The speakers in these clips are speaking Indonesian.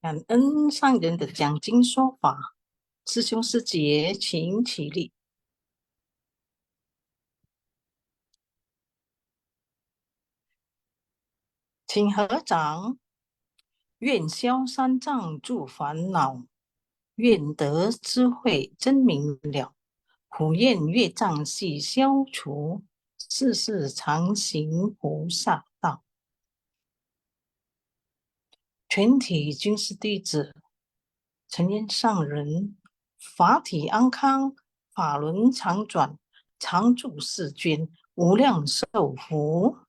感恩上人的讲经说法，师兄师姐请起立，请合掌。愿消三障诸烦恼，愿得智慧真明了，苦愿业障悉消除，世世常行菩萨道。全体军事弟子，承愿上人法体安康，法轮常转，常住世间，无量寿福。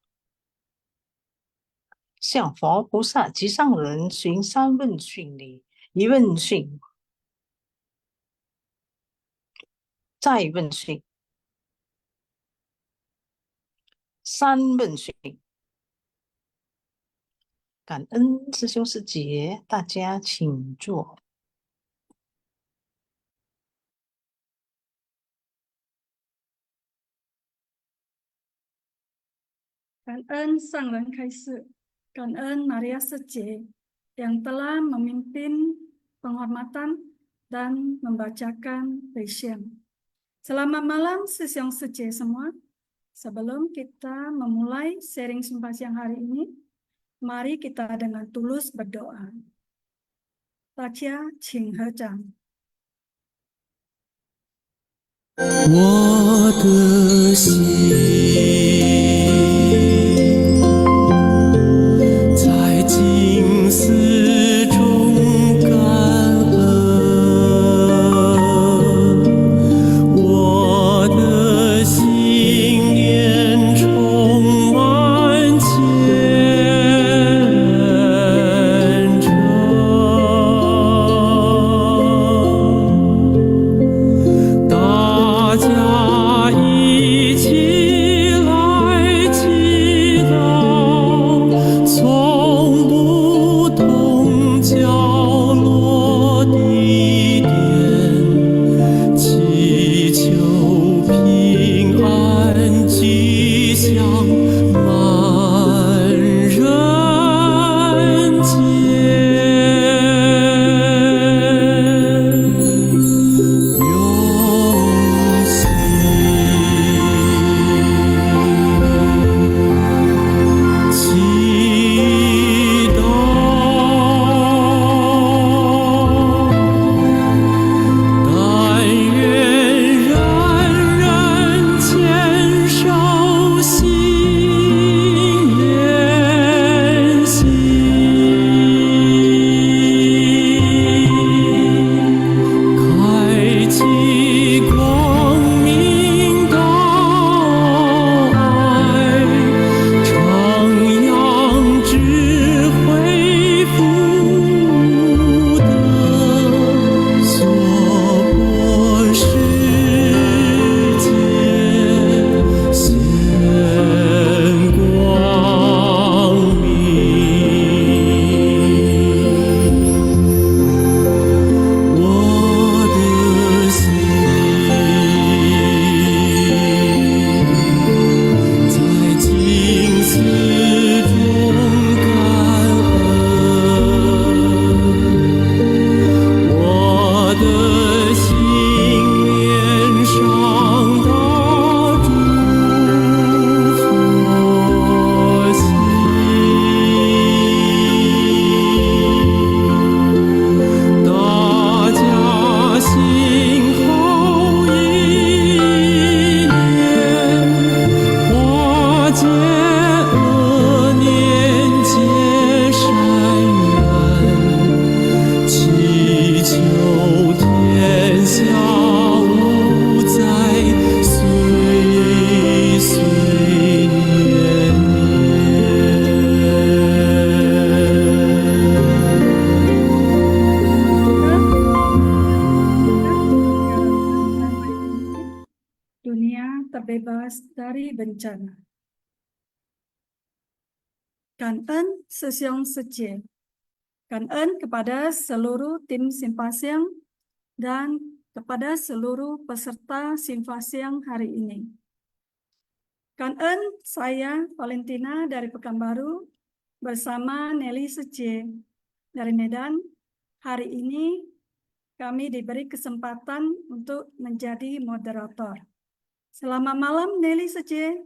向佛菩萨及上人寻三问讯礼，一问讯，再问讯，三问讯。感恩师兄师姐，大家请坐。感恩上人开示，感恩Maria Sece yang telah memimpin penghormatan dan membacakan Passion. Selamat malam Sisyong Sece semua. Sebelum kita memulai sharing sembahyang hari ini, mari kita dengan tulus berdoa. Baca Qing He Zhang. 我的心在静思中感恩，我的心念充满虔诚。大家一起来祈祷，从不同角落地点，祈求平安吉祥满人间。用心祈祷，但愿人人坚守信愿行。开启光明道爱，徜徉智慧福德，娑婆世界现光明。我的心在静思中感恩，我的心念上大诸佛心。大家心后一念，化解恶念，结善缘，祈求天下无灾，岁岁年年。 Dunia terbebas dari bencana. Kangen Sisyong Sece. Kangen kepada seluruh tim Simpasiang dan kepada seluruh peserta Simpasiang hari ini. Kangen saya Valentina dari Pekanbaru bersama Nelly Sece dari Medan hari ini kami diberi kesempatan untuk menjadi moderator. Selamat malam Nelly Sece.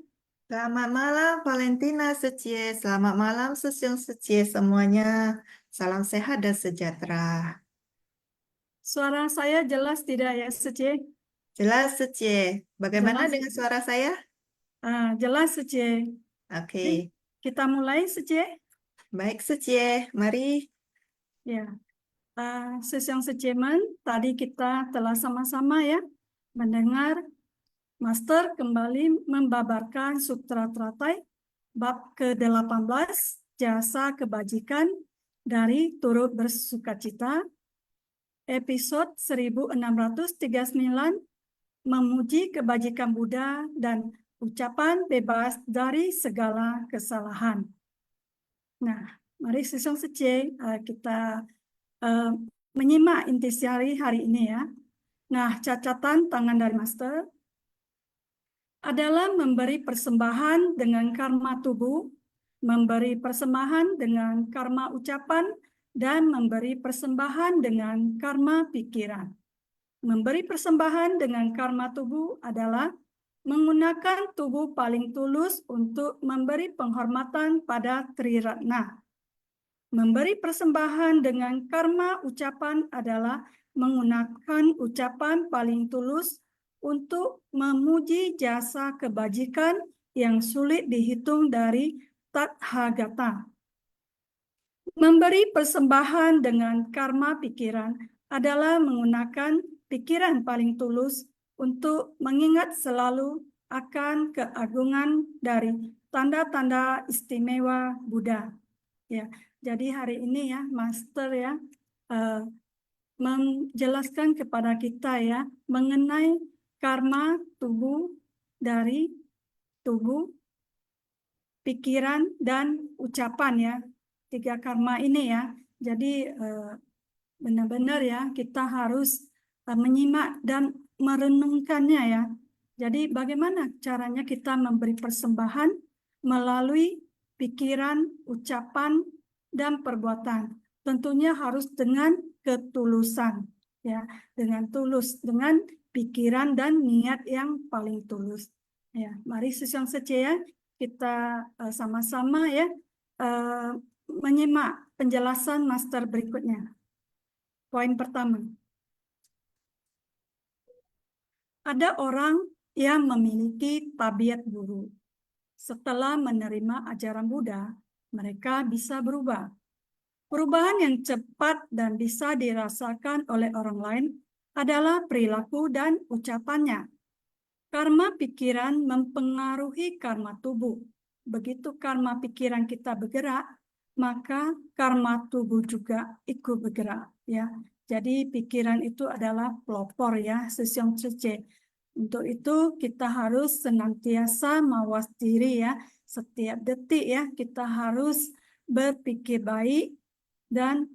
Selamat malam Valentina Secie, selamat malam Susyung Secie semuanya. Salam sehat dan sejahtera. Suara saya jelas tidak ya Sece? Jelas Secie, bagaimana Jelas. dengan suara saya? Jelas Sece. Oke, Kita mulai Sece. baik Secie, mari. Ya, Susyung Secemen, tadi kita telah sama-sama ya mendengar Master kembali membabarkan Sutra Teratai bab ke-18 jasa kebajikan dari turut bersukacita, episode 1639 memuji kebajikan Buddha dan ucapan bebas dari segala kesalahan. Nah, mari Susyung Sece kita menyimak intisari hari ini ya. Nah, catatan tangan dari Master adalah memberi persembahan dengan karma tubuh, memberi persembahan dengan karma ucapan, dan memberi persembahan dengan karma pikiran. Memberi persembahan dengan karma tubuh adalah menggunakan tubuh paling tulus untuk memberi penghormatan pada Triratna. Memberi persembahan dengan karma ucapan adalah menggunakan ucapan paling tulus untuk memuji jasa kebajikan yang sulit dihitung dari Tathagata. Memberi persembahan dengan karma pikiran adalah menggunakan pikiran paling tulus untuk mengingat selalu akan keagungan dari tanda-tanda istimewa Buddha. Ya, jadi hari ini ya, Master ya, menjelaskan kepada kita ya mengenai karma tubuh dari tubuh, pikiran, dan ucapan ya. 3 karma ini ya. Jadi benar-benar ya kita harus menyimak dan merenungkannya ya. Jadi bagaimana caranya kita memberi persembahan melalui pikiran, ucapan, dan perbuatan. Tentunya harus dengan ketulusan ya, dengan tulus, dengan pikiran dan niat yang paling tulus. Ya, mari Susyung Sece ya, kita sama-sama ya menyimak penjelasan Master berikutnya. Poin pertama. Ada orang yang memiliki tabiat buruk. Setelah menerima ajaran Buddha, mereka bisa berubah. Perubahan yang cepat dan bisa dirasakan oleh orang lain adalah perilaku dan ucapannya. Karma pikiran mempengaruhi karma tubuh. Begitu karma pikiran kita bergerak, maka karma tubuh juga ikut bergerak. Ya, jadi pikiran itu adalah pelopor ya, Susyung Sece. Untuk itu kita harus senantiasa mawas diri ya, setiap detik ya kita harus berpikir baik dan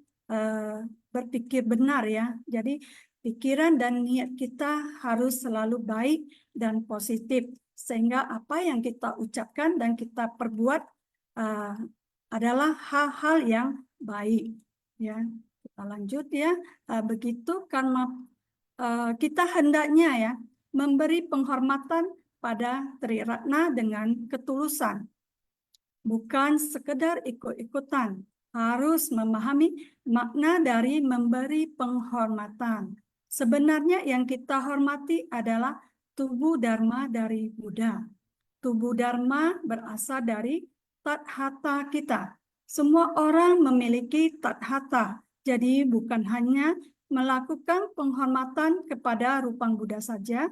berpikir benar ya. Jadi pikiran dan niat kita harus selalu baik dan positif sehingga apa yang kita ucapkan dan kita perbuat adalah hal-hal yang baik ya. Kita lanjut ya. Begitu karena kita hendaknya ya memberi penghormatan pada Triratna dengan ketulusan, bukan sekedar ikut-ikutan. Harus memahami makna dari memberi penghormatan. Sebenarnya yang kita hormati adalah tubuh Dharma dari Buddha. Tubuh Dharma berasal dari tathata kita. Semua orang memiliki tathata. Jadi bukan hanya melakukan penghormatan kepada rupang Buddha saja.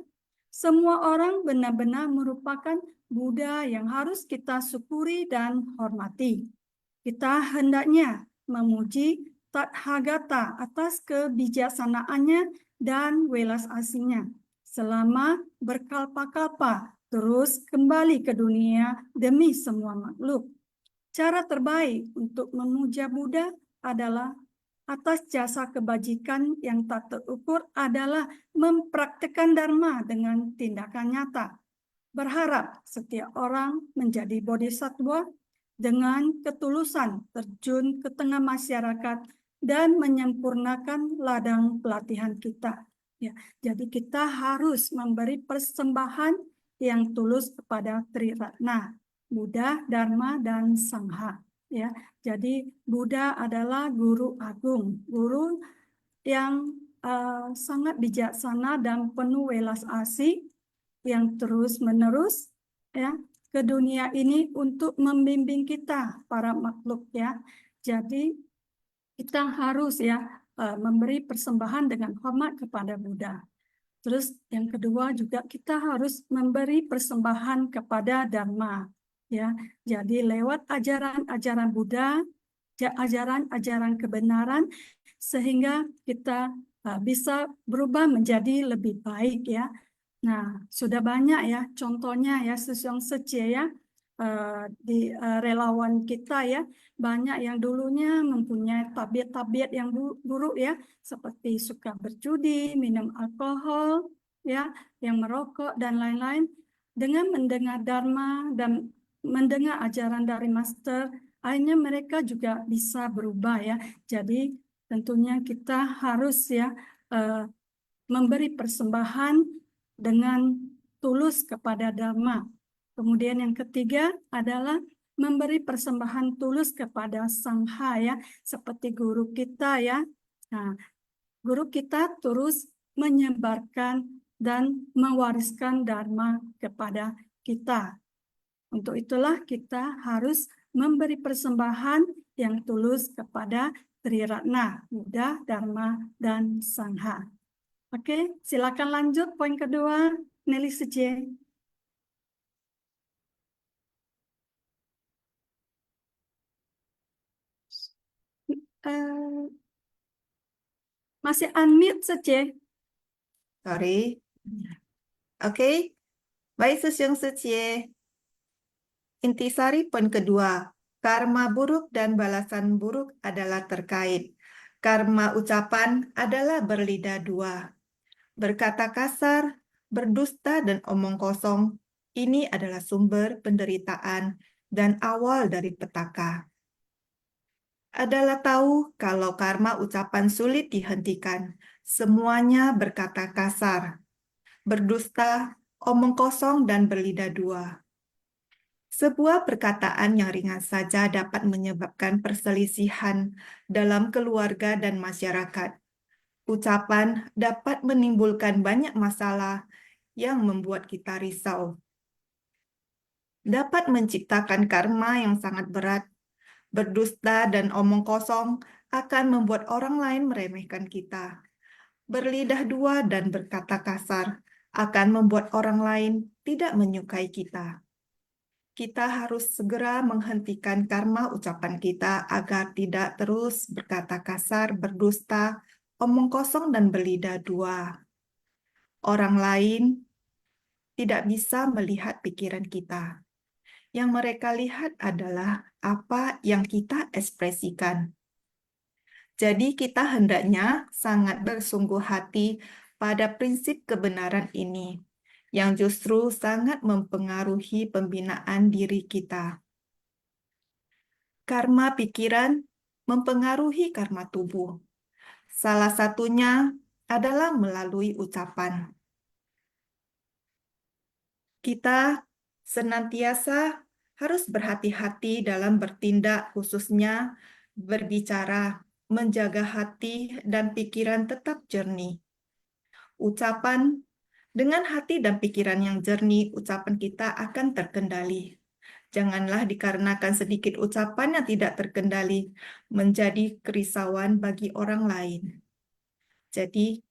Semua orang benar-benar merupakan Buddha yang harus kita syukuri dan hormati. Kita hendaknya memuji Tathagata atas kebijaksanaannya dan welas asihnya selama berkalpa-kalpa terus kembali ke dunia demi semua makhluk. Cara terbaik untuk memuja Buddha adalah atas jasa kebajikan yang tak terukur adalah mempraktikkan Dharma dengan tindakan nyata. Berharap setiap orang menjadi bodhisattva dengan ketulusan terjun ke tengah masyarakat dan menyempurnakan ladang pelatihan kita. Ya, jadi kita harus memberi persembahan yang tulus kepada Triratna, Buddha, Dharma, dan Sangha. Ya, jadi Buddha adalah guru agung, guru yang sangat bijaksana dan penuh welas asih yang terus-menerus ya ke dunia ini untuk membimbing kita para makhluk ya. Jadi kita harus ya memberi persembahan dengan hormat kepada Buddha. Terus yang kedua juga kita harus memberi persembahan kepada Dharma ya. Jadi lewat ajaran-ajaran Buddha, ajaran-ajaran kebenaran sehingga kita bisa berubah menjadi lebih baik ya. Nah, sudah banyak ya contohnya ya Sesiong Secie ya di relawan kita ya, banyak yang dulunya mempunyai tabiat-tabiat yang buruk ya, seperti suka berjudi, minum alkohol ya, yang merokok dan lain-lain. Dengan mendengar Dharma dan mendengar ajaran dari master, akhirnya mereka juga bisa berubah ya. Jadi tentunya kita harus ya memberi persembahan dengan tulus kepada Dharma. Kemudian yang ketiga adalah memberi persembahan tulus kepada Sangha ya, seperti guru kita ya. Nah, guru kita terus menyebarkan dan mewariskan Dharma kepada kita. Untuk itulah kita harus memberi persembahan yang tulus kepada Triratna, Buddha, Dharma, dan Sangha. Oke, silakan lanjut poin kedua, Nelly Secie. Masih unmute Secie. Sorry. Oke. Baik, Sesiong Secie. Intisari poin kedua. Karma buruk dan balasan buruk adalah terkait. Karma ucapan adalah berlidah dua. Berkata kasar, berdusta, dan omong kosong. Ini adalah sumber penderitaan dan awal dari petaka. Adalah tahu kalau karma ucapan sulit dihentikan. Semuanya berkata kasar, berdusta, omong kosong, dan berlidah dua. Sebuah perkataan yang ringan saja dapat menyebabkan perselisihan dalam keluarga dan masyarakat. Ucapan dapat menimbulkan banyak masalah yang membuat kita risau. Dapat menciptakan karma yang sangat berat. Berdusta dan omong kosong akan membuat orang lain meremehkan kita. Berlidah dua dan berkata kasar akan membuat orang lain tidak menyukai kita. Kita harus segera menghentikan karma ucapan kita agar tidak terus berkata kasar, berdusta, omong kosong, dan berlidah dua. Orang lain tidak bisa melihat pikiran kita. Yang mereka lihat adalah apa yang kita ekspresikan. Jadi kita hendaknya sangat bersungguh hati pada prinsip kebenaran ini, yang justru sangat mempengaruhi pembinaan diri kita. Karma pikiran mempengaruhi karma tubuh. Salah satunya adalah melalui ucapan. Kita senantiasa harus berhati-hati dalam bertindak, khususnya berbicara, menjaga hati dan pikiran tetap jernih. Ucapan, dengan hati dan pikiran yang jernih, ucapan kita akan terkendali. Janganlah dikarenakan sedikit ucapan yang tidak terkendali menjadi kerisauan bagi orang lain. Jadi,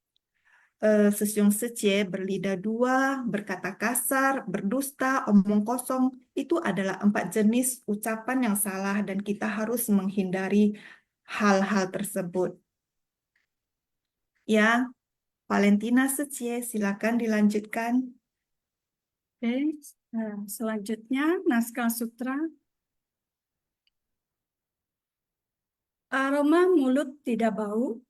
Sesiong Secie berlidah dua, berkata kasar, berdusta, omong kosong, itu adalah 4 jenis ucapan yang salah dan kita harus menghindari hal-hal tersebut. Ya, Valentina Secie, silakan dilanjutkan. Oke, selanjutnya naskah sutra. Aroma mulut tidak bau,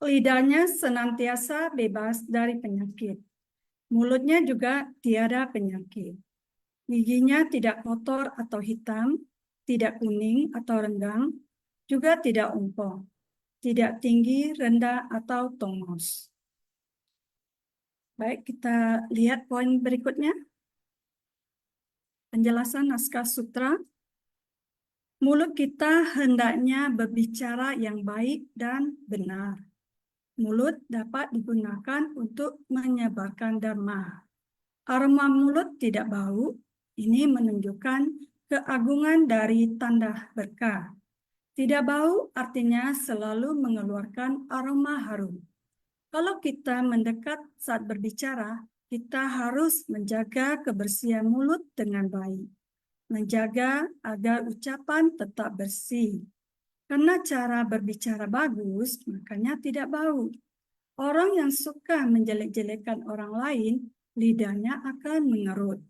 lidahnya senantiasa bebas dari penyakit. Mulutnya juga tiada penyakit. Giginya tidak kotor atau hitam, tidak kuning atau renggang, juga tidak umpong. tidak tinggi, rendah, atau tongos. Baik, kita lihat poin berikutnya. Penjelasan naskah sutra. Mulut kita hendaknya berbicara yang baik dan benar. Mulut dapat digunakan untuk menyebarkan dharma. Aroma mulut tidak bau. Ini menunjukkan keagungan dari tanda berkah. Tidak bau artinya selalu mengeluarkan aroma harum. Kalau kita mendekat saat berbicara, kita harus menjaga kebersihan mulut dengan baik. Menjaga agar ucapan tetap bersih. Karena cara berbicara bagus, makanya tidak bau. Orang yang suka menjelek-jelekan orang lain, lidahnya akan mengerut.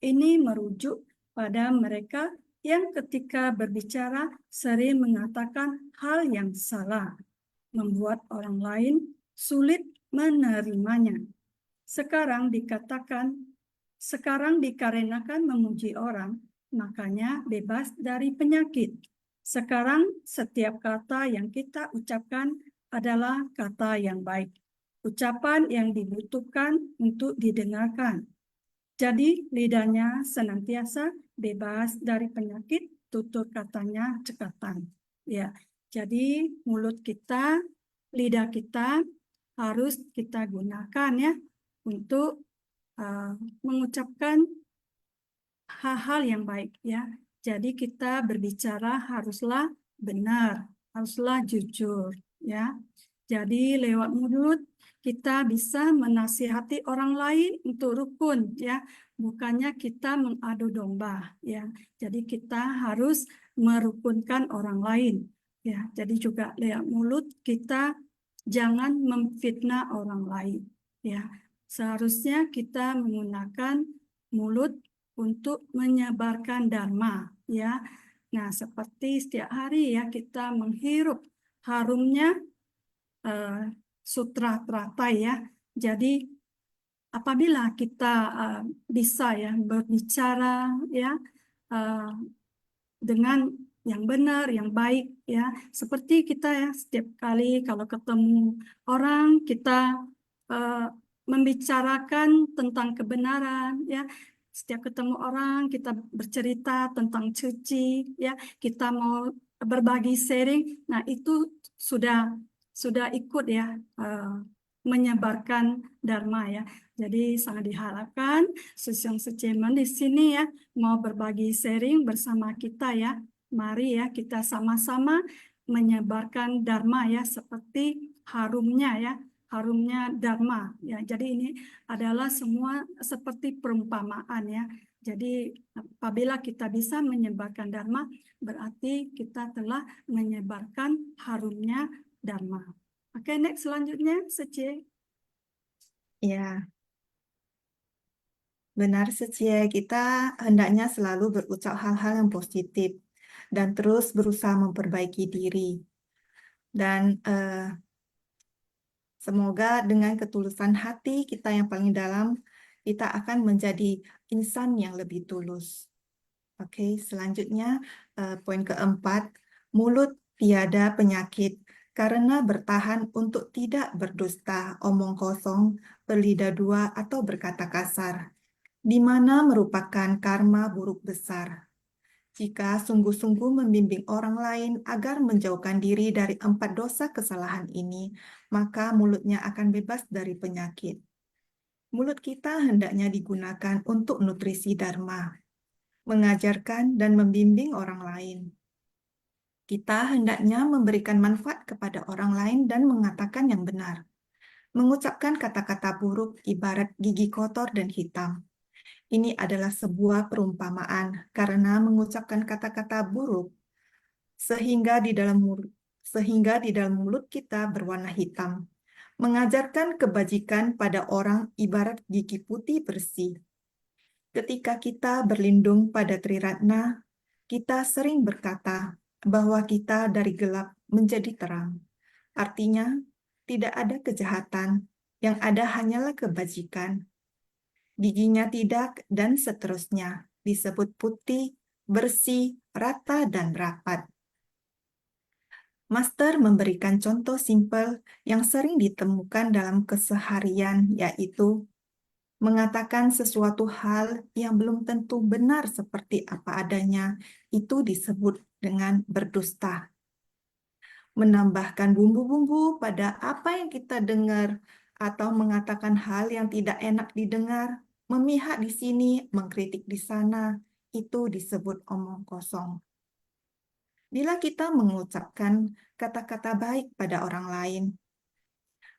Ini merujuk pada mereka yang ketika berbicara sering mengatakan hal yang salah, membuat orang lain sulit menerimanya. Sekarang dikarenakan memuji orang, makanya bebas dari penyakit. Sekarang setiap kata yang kita ucapkan adalah kata yang baik. Ucapan yang dibutuhkan untuk didengarkan. Jadi lidahnya senantiasa bebas dari penyakit, tutur katanya cekatan. Ya, jadi mulut kita, lidah kita harus kita gunakan ya untuk mengucapkan hal-hal yang baik ya. Jadi kita berbicara haruslah benar, haruslah jujur ya. Jadi lewat mulut kita bisa menasihati orang lain untuk rukun ya, bukannya kita mengadu domba ya. Jadi kita harus merukunkan orang lain ya. Jadi juga lewat mulut kita jangan memfitnah orang lain ya. Seharusnya kita menggunakan mulut untuk menyebarkan dharma ya. Nah, seperti setiap hari ya kita menghirup harumnya sutra teratai ya. Jadi apabila kita bisa ya berbicara ya dengan yang benar, yang baik ya. Seperti kita ya setiap kali kalau ketemu orang kita membicarakan tentang kebenaran ya. Setiap ketemu orang kita bercerita tentang suci ya. Kita mau berbagi sharing. Nah, itu sudah ikut ya menyebarkan dharma ya. Jadi sangat diharapkan Susyong Sucemen di sini ya mau berbagi sharing bersama kita ya. Mari ya kita sama-sama menyebarkan dharma ya seperti harumnya dharma ya. Jadi ini adalah semua seperti perumpamaan ya. Jadi apabila kita bisa menyebarkan dharma berarti kita telah menyebarkan harumnya dharma. Oke, next selanjutnya Secie. Ya, benar Secie, kita hendaknya selalu berucap hal-hal yang positif dan terus berusaha memperbaiki diri. Dan semoga dengan ketulusan hati kita yang paling dalam, kita akan menjadi insan yang lebih tulus. Oke, selanjutnya poin keempat, mulut tiada penyakit karena bertahan untuk tidak berdusta, omong kosong, berlidah dua, atau berkata kasar, di mana merupakan karma buruk besar. Jika sungguh-sungguh membimbing orang lain agar menjauhkan diri dari 4 dosa kesalahan ini, maka mulutnya akan bebas dari penyakit. Mulut kita hendaknya digunakan untuk nutrisi dharma, mengajarkan dan membimbing orang lain. Kita hendaknya memberikan manfaat kepada orang lain dan mengatakan yang benar. Mengucapkan kata-kata buruk ibarat gigi kotor dan hitam. Ini adalah sebuah perumpamaan karena mengucapkan kata-kata buruk sehingga di dalam mulut kita berwarna hitam. Mengajarkan kebajikan pada orang ibarat gigi putih bersih. Ketika kita berlindung pada Triratna, kita sering berkata bahwa kita dari gelap menjadi terang. Artinya, tidak ada kejahatan, yang ada hanyalah kebajikan. Giginya tidak, dan seterusnya, disebut putih, bersih, rata, dan rapat. Master memberikan contoh simpel yang sering ditemukan dalam keseharian, yaitu mengatakan sesuatu hal yang belum tentu benar seperti apa adanya, itu disebut dengan berdusta. Menambahkan bumbu-bumbu pada apa yang kita dengar, atau mengatakan hal yang tidak enak didengar, memihak di sini, mengkritik di sana, itu disebut omong kosong. Bila kita mengucapkan kata-kata baik pada orang lain,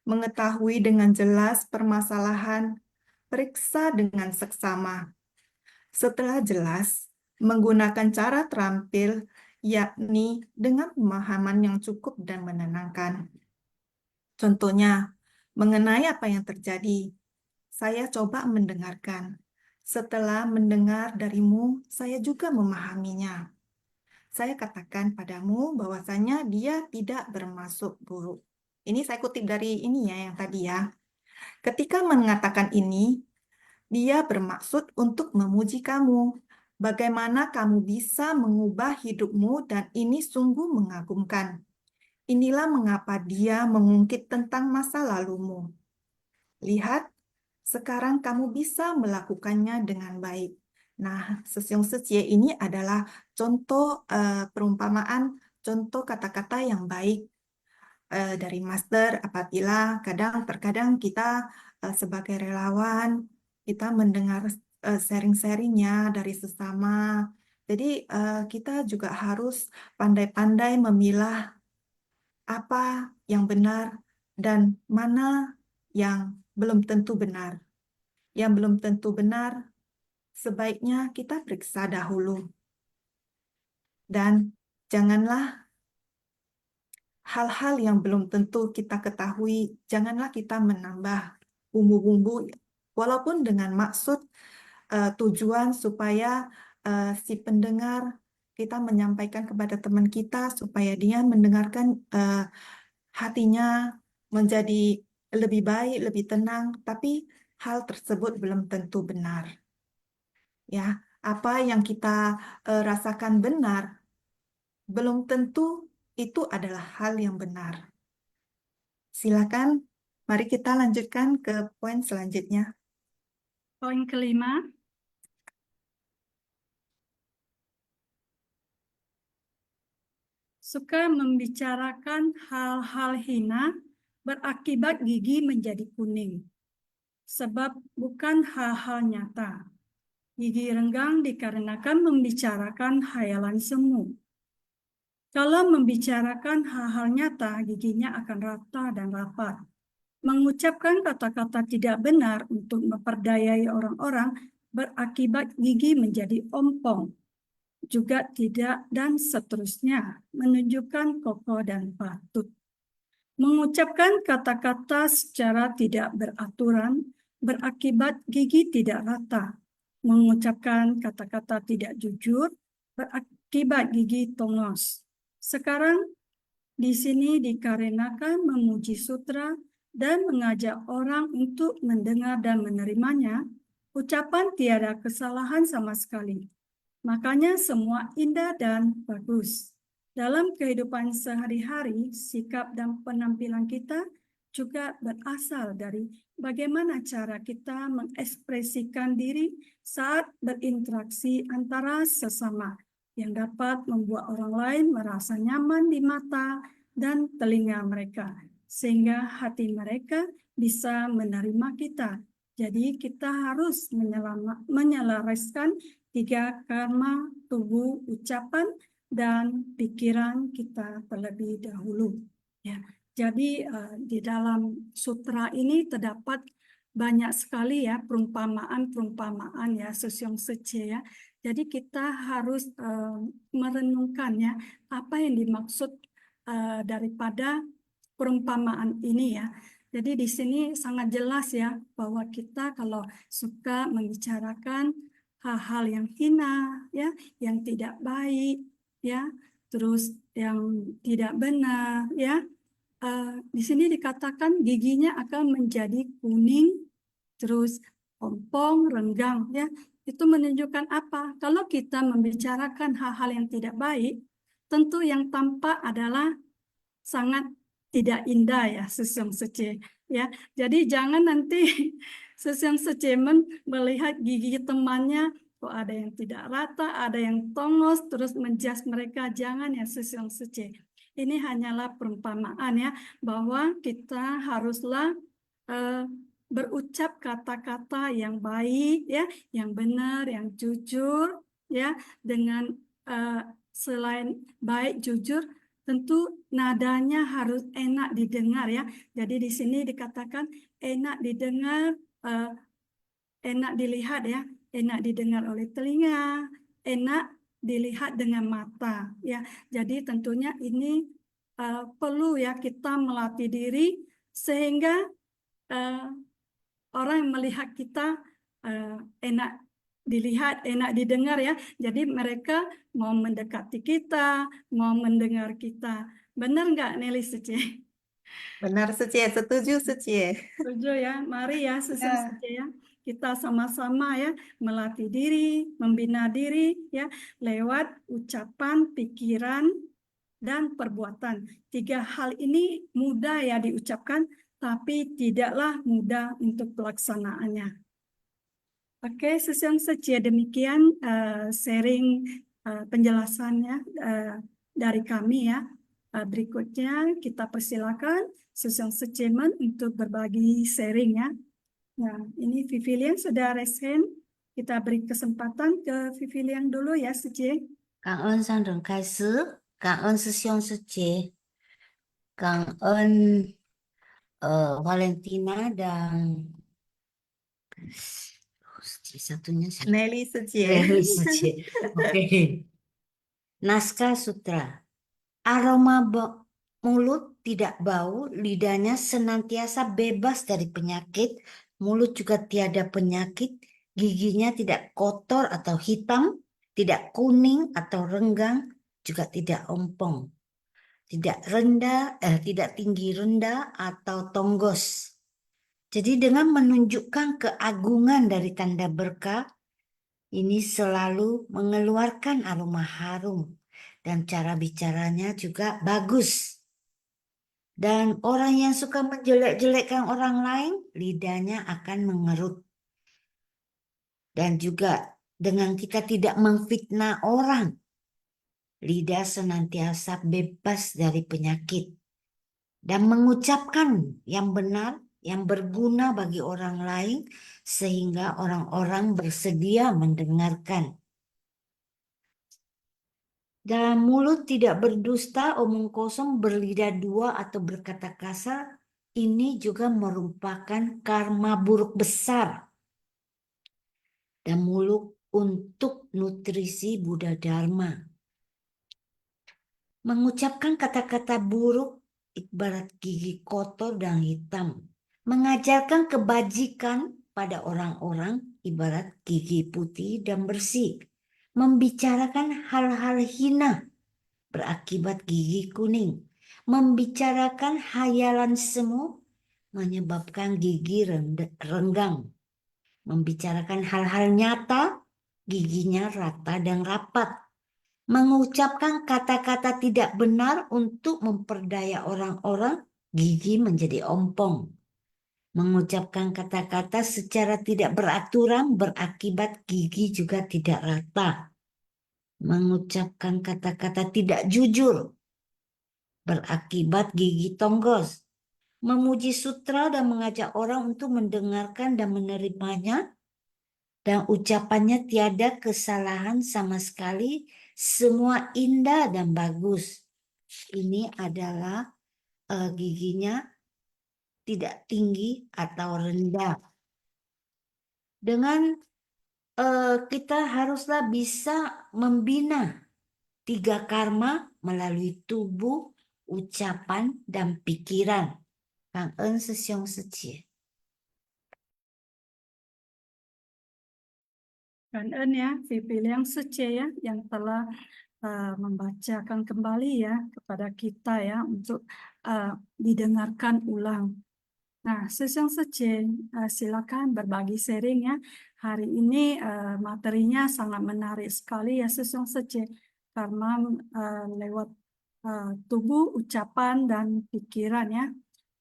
mengetahui dengan jelas permasalahan, periksa dengan seksama. Setelah jelas, menggunakan cara terampil, yakni dengan pemahaman yang cukup dan menenangkan. Contohnya, mengenai apa yang terjadi, saya coba mendengarkan. Setelah mendengar darimu, saya juga memahaminya. Saya katakan padamu bahwasanya dia tidak bermaksud buruk. Ini saya kutip dari ini ya, yang tadi ya. Ketika mengatakan ini, dia bermaksud untuk memuji kamu. Bagaimana kamu bisa mengubah hidupmu dan ini sungguh mengagumkan. Inilah mengapa dia mengungkit tentang masa lalumu. Lihat, sekarang kamu bisa melakukannya dengan baik. Nah, sesiung secie ini adalah contoh perumpamaan, contoh kata-kata yang baik dari Master apabila terkadang kita sebagai relawan, kita mendengar sharing-sharingnya dari sesama. Jadi kita juga harus pandai-pandai memilah apa yang benar dan mana yang belum tentu benar. Yang belum tentu benar, sebaiknya kita periksa dahulu. Dan janganlah hal-hal yang belum tentu kita ketahui, janganlah kita menambah bumbu-bumbu, walaupun dengan maksud tujuan supaya si pendengar, kita menyampaikan kepada teman kita supaya dia mendengarkan hatinya menjadi lebih baik, lebih tenang, tapi hal tersebut belum tentu benar. Ya, apa yang kita rasakan benar, belum tentu itu adalah hal yang benar. Silakan, mari kita lanjutkan ke poin selanjutnya. Poin kelima, suka membicarakan hal-hal hina berakibat gigi menjadi kuning. Sebab bukan hal-hal nyata. Gigi renggang dikarenakan membicarakan hayalan semu. Kalau membicarakan hal-hal nyata, giginya akan rata dan rapat. Mengucapkan kata-kata tidak benar untuk memperdayai orang-orang berakibat gigi menjadi ompong. Juga tidak dan seterusnya, menunjukkan kokoh dan patut. Mengucapkan kata-kata secara tidak beraturan berakibat gigi tidak rata. Mengucapkan kata-kata tidak jujur berakibat gigi tongos. Sekarang di sini dikarenakan memuji sutra dan mengajak orang untuk mendengar dan menerimanya, ucapan tiada kesalahan sama sekali. Makanya semua indah dan bagus. Dalam kehidupan sehari-hari, sikap dan penampilan kita juga berasal dari bagaimana cara kita mengekspresikan diri saat berinteraksi antara sesama yang dapat membuat orang lain merasa nyaman di mata dan telinga mereka, sehingga hati mereka bisa menerima kita. Jadi kita harus menyelaraskan 3 karma, tubuh, ucapan, dan pikiran kita terlebih dahulu. Ya, jadi di dalam sutra ini terdapat banyak sekali ya perumpamaan ya Sesiong Sece ya. Jadi kita harus merenungkan ya apa yang dimaksud daripada perumpamaan ini ya. Jadi di sini sangat jelas ya bahwa kita kalau suka membicarakan hal-hal yang hina ya, yang tidak baik ya, terus yang tidak benar ya. Di sini dikatakan giginya akan menjadi kuning, terus ompong, renggang ya. Itu menunjukkan apa? Kalau kita membicarakan hal-hal yang tidak baik, tentu yang tampak adalah sangat tidak indah ya Sesyong Sece ya. Jadi jangan nanti Sesyong Sece melihat gigi temannya kok ada yang tidak rata, ada yang tongos, terus menjas mereka. Jangan ya Sesyong Sece. Ini hanyalah perumpamaan ya, bahwa kita haruslah berucap kata-kata yang baik ya, yang benar, yang jujur ya, dengan selain baik jujur tentu nadanya harus enak didengar ya. Jadi di sini dikatakan enak didengar, enak dilihat ya, enak didengar oleh telinga, enak dilihat dengan mata ya. Jadi tentunya ini perlu ya kita melatih diri sehingga orang yang melihat kita enak dilihat, enak didengar ya. Jadi mereka mau mendekati kita, mau mendengar kita. Benar nggak Nelly Sece? Benar, Sece. Setuju, Sece. Setuju ya. Mari ya Sesyong Ya. Sece ya. Kita sama-sama ya melatih diri, membina diri ya lewat ucapan, pikiran, dan perbuatan. 3 hal ini mudah ya diucapkan, tapi tidaklah mudah untuk pelaksanaannya. Oke, Sesyong Sece, demikian sharing penjelasannya dari kami ya. Berikutnya kita persilakan Sesyong Sece untuk berbagi sharing ya. Nah, ini Vivilian sudah raise hand. Kita beri kesempatan ke Vivilian dulu ya, Sece. 感恩上人开始，感恩师兄师姐，感恩Valentina dan satunya siapa? Nelly, Sece. Nelly Sece. Oke. Naskah Sutra. Aroma mulut tidak bau, lidahnya senantiasa bebas dari penyakit, mulut juga tiada penyakit, giginya tidak kotor atau hitam, tidak kuning atau renggang, juga tidak ompong, tidak tidak tinggi rendah atau tonggos. Jadi dengan menunjukkan keagungan dari tanda berkah, ini selalu mengeluarkan aroma harum dan cara bicaranya juga bagus. Dan orang yang suka menjelek-jelekkan orang lain, lidahnya akan mengerut. Dan juga dengan kita tidak memfitnah orang, lidah senantiasa bebas dari penyakit. Dan mengucapkan yang benar, yang berguna bagi orang lain, sehingga orang-orang bersedia mendengarkan. Dalam mulut tidak berdusta, omong kosong, berlidah dua atau berkata kasar, ini juga merupakan karma buruk besar. Dan mulut untuk nutrisi Buddha Dharma. Mengucapkan kata-kata buruk ibarat gigi kotor dan hitam. Mengajarkan kebajikan pada orang-orang ibarat gigi putih dan bersih. Membicarakan hal-hal hina berakibat gigi kuning. Membicarakan hayalan semu menyebabkan gigi renggang. Membicarakan hal-hal nyata, giginya rata dan rapat. Mengucapkan kata-kata tidak benar untuk memperdaya orang-orang, gigi menjadi ompong. Mengucapkan kata-kata secara tidak beraturan berakibat gigi juga tidak rata. Mengucapkan kata-kata tidak jujur berakibat gigi tonggos. Memuji sutra dan mengajak orang untuk mendengarkan dan menerimanya, dan ucapannya tiada kesalahan sama sekali, semua indah dan bagus. Ini adalah giginya tidak tinggi atau rendah. Dengan kita haruslah bisa membina 3 karma melalui tubuh, ucapan, dan pikiran. Cảm ơn sư兄sư姐.感恩ya Vivilian Sece ya yang telah membacakan kembali ya kepada kita ya untuk didengarkan ulang. Nah, Sesyong Sece, silakan berbagi sharing ya. Hari ini materinya sangat menarik sekali ya Sesyong Sece, karena lewat tubuh, ucapan, dan pikiran ya.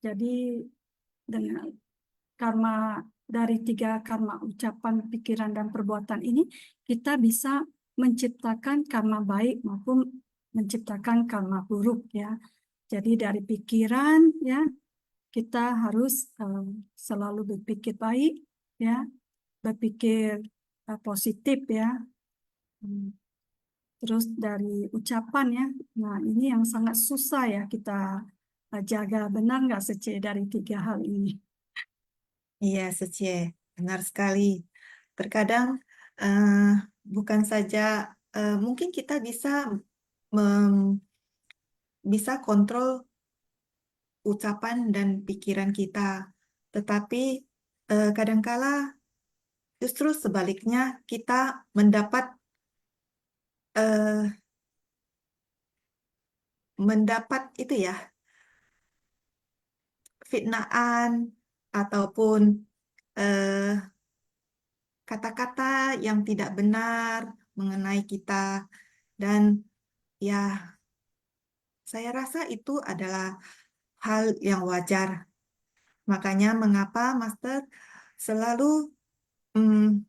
Jadi dengan karma dari 3 karma ucapan, pikiran, dan perbuatan ini kita bisa menciptakan karma baik maupun menciptakan karma buruk ya. Jadi dari pikiran ya kita harus selalu berpikir baik ya, berpikir positif ya. Terus dari ucapan ya, nah ini yang sangat susah ya kita jaga, benar nggak Sece dari 3 hal ini? Iya, Secie, benar sekali. Terkadang eh, bukan saja mungkin kita bisa kontrol ucapan dan pikiran kita, tetapi kadangkala justru sebaliknya kita eh, mendapat itu ya fitnaan ataupun eh, kata-kata yang tidak benar mengenai kita dan ya saya rasa itu adalah hal yang wajar. Makanya mengapa Master selalu mm,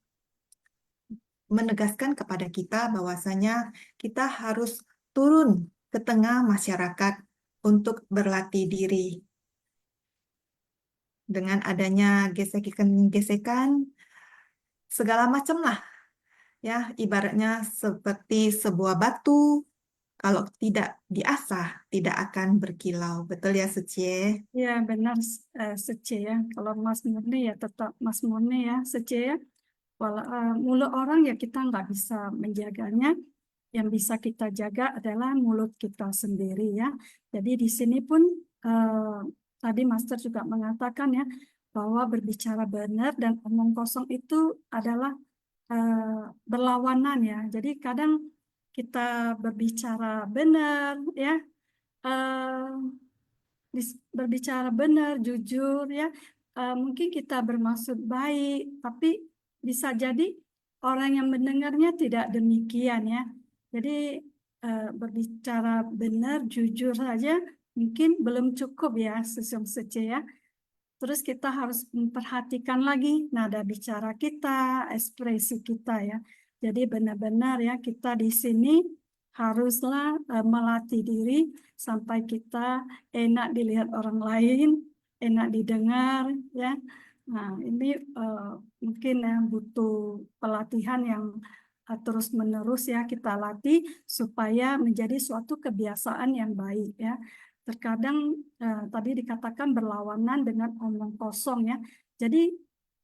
menegaskan kepada kita bahwasanya kita harus turun ke tengah masyarakat untuk berlatih diri. Dengan adanya gesekan-gesekan, segala macam lah. Ya, ibaratnya seperti sebuah batu, kalau tidak diasah, tidak akan berkilau. Betul ya, Sucie? Ya benar Sece ya. Kalau Mas Murni ya tetap Mas Murni ya Sece ya. Mulut orang ya kita nggak bisa menjaganya. Yang bisa kita jaga adalah mulut kita sendiri ya. Jadi di sini pun tadi Master juga mengatakan ya bahwa berbicara benar dan omong kosong itu adalah berlawanan ya. Jadi kadang kita berbicara benar ya, berbicara benar, jujur ya. Mungkin kita bermaksud baik, tapi bisa jadi orang yang mendengarnya tidak demikian ya. Jadi berbicara benar, jujur saja mungkin belum cukup ya, Sesong Sece ya. Terus kita harus memperhatikan lagi nada bicara kita, ekspresi kita ya. Jadi benar-benar ya kita di sini haruslah melatih diri sampai kita enak dilihat orang lain, enak didengar ya. Nah, ini mungkin yang butuh pelatihan yang terus-menerus ya kita latih supaya menjadi suatu kebiasaan yang baik ya. Terkadang tadi dikatakan berlawanan dengan omong kosong ya. Jadi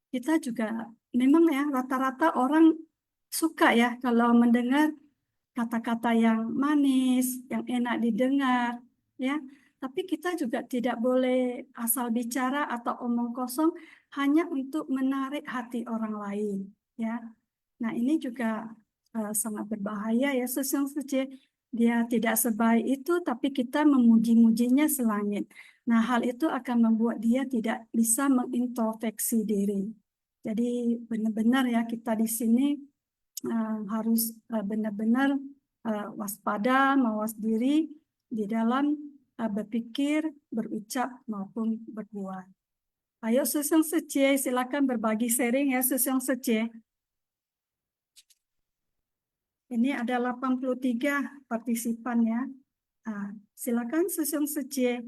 kita juga memang ya rata-rata orang suka ya kalau mendengar kata-kata yang manis, yang enak didengar ya. Tapi kita juga tidak boleh asal bicara atau omong kosong hanya untuk menarik hati orang lain ya. Nah, ini juga sangat berbahaya ya, Sesong Suci. Dia tidak sebaik itu, tapi kita memuji-mujinya selangit. Nah, hal itu akan membuat dia tidak bisa mengintrospeksi diri. Jadi, benar-benar ya, kita di sini harus benar-benar waspada, mawas diri di dalam berpikir, berucap, maupun berbuat. Ayo, Sesong Suci, silakan berbagi sharing ya, Sesong Suci. Ini ada 83 partisipan ya. Silakan Sesong Sece.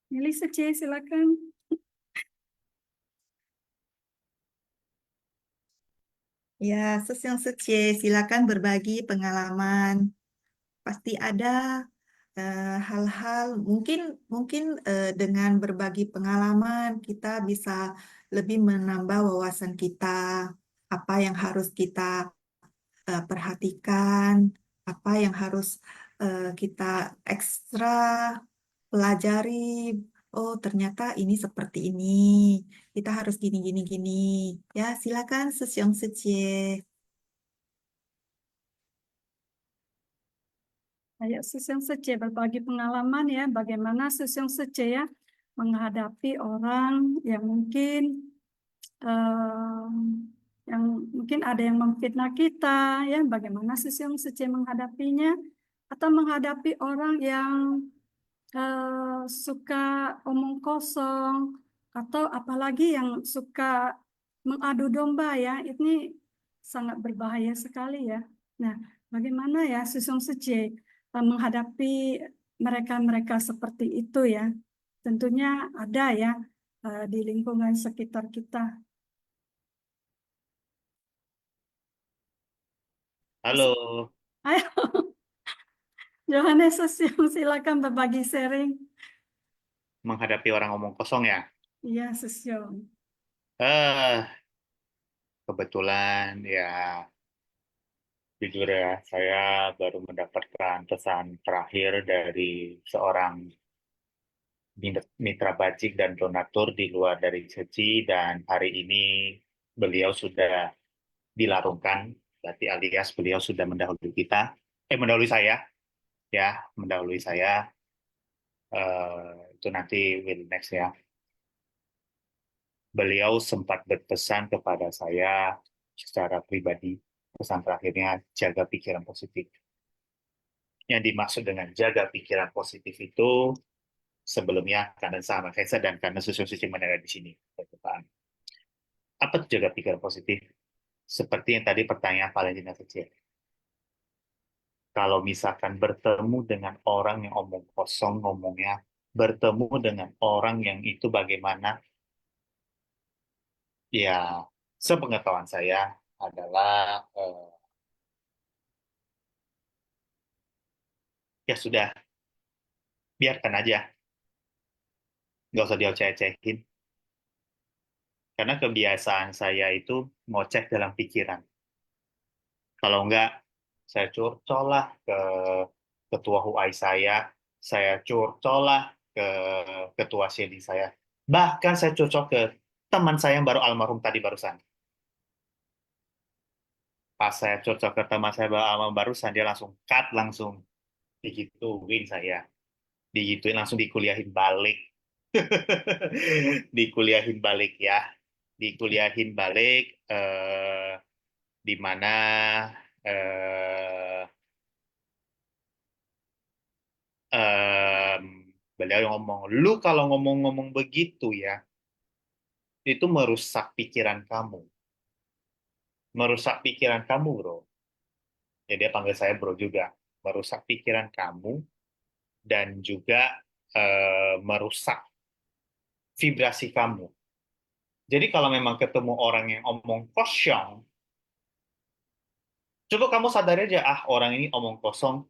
Milih Sece, silakan. Ya, Sesong Secie, silakan berbagi pengalaman. Pasti ada hal-hal mungkin dengan berbagi pengalaman kita bisa lebih menambah wawasan kita, apa yang harus kita perhatikan, apa yang harus kita ekstra pelajari. Oh, ternyata ini seperti ini. Kita harus gini gini gini. Ya, silakan Sesyong Secie. Ayo Sesong Sece berbagi pengalaman ya. Bagaimana Sesong Sece ya menghadapi orang yang mungkin yang mungkin ada yang memfitnah kita, ya bagaimana Sisyong Sece menghadapinya, atau menghadapi orang yang suka omong kosong, atau apalagi yang suka mengadu domba ya, ini sangat berbahaya sekali ya. Nah, bagaimana ya Sisyong Sece menghadapi mereka-mereka seperti itu ya? Tentunya ada ya di lingkungan sekitar kita. Halo, Ayo, Yohanes Sisyong, silakan berbagi sharing. menghadapi orang omong kosong ya. Iya, Sisyong. Eh, kebetulan ya, jujur ya, saya baru mendapatkan pesan terakhir dari seorang mitra bajik dan donatur di luar dari Seci, dan hari ini beliau sudah dilarungkan, berarti alias beliau sudah mendahului kita, mendahului saya, ya, mendahului saya, itu nanti will next ya. Beliau sempat berpesan kepada saya secara pribadi, pesan terakhirnya, jaga pikiran positif. Yang dimaksud dengan jaga pikiran positif itu, sebelumnya karena sama saya dan karena sesuatu yang ada di sini. Apa itu jaga pikiran positif? Seperti yang tadi pertanyaan Valentina kecil. Kalau misalkan bertemu dengan orang yang omong kosong ngomongnya, bertemu dengan orang yang itu bagaimana, ya sepengetahuan saya adalah ya sudah, biarkan aja, nggak usah dioceh-ocehin. Karena kebiasaan saya itu ngoceh dalam pikiran. Kalau enggak, saya curcol lah ke ketua HUAI saya curcol lah ke ketua SEDI saya. Bahkan saya curcol ke teman saya yang baru almarhum tadi barusan. Pas saya curcol ke teman saya baru almarhum barusan, dia langsung cut, langsung digituin saya. Digituin, langsung dikuliahin balik. Dikuliahin balik ya. Dikuliahin balik, di mana eh, em, beliau ngomong, lu kalau ngomong-ngomong begitu ya, itu merusak pikiran kamu. Merusak pikiran kamu, bro. Jadi dia panggil saya bro juga. Merusak pikiran kamu dan juga merusak vibrasi kamu. Jadi kalau memang ketemu orang yang omong kosong, coba kamu sadar aja, orang ini omong kosong.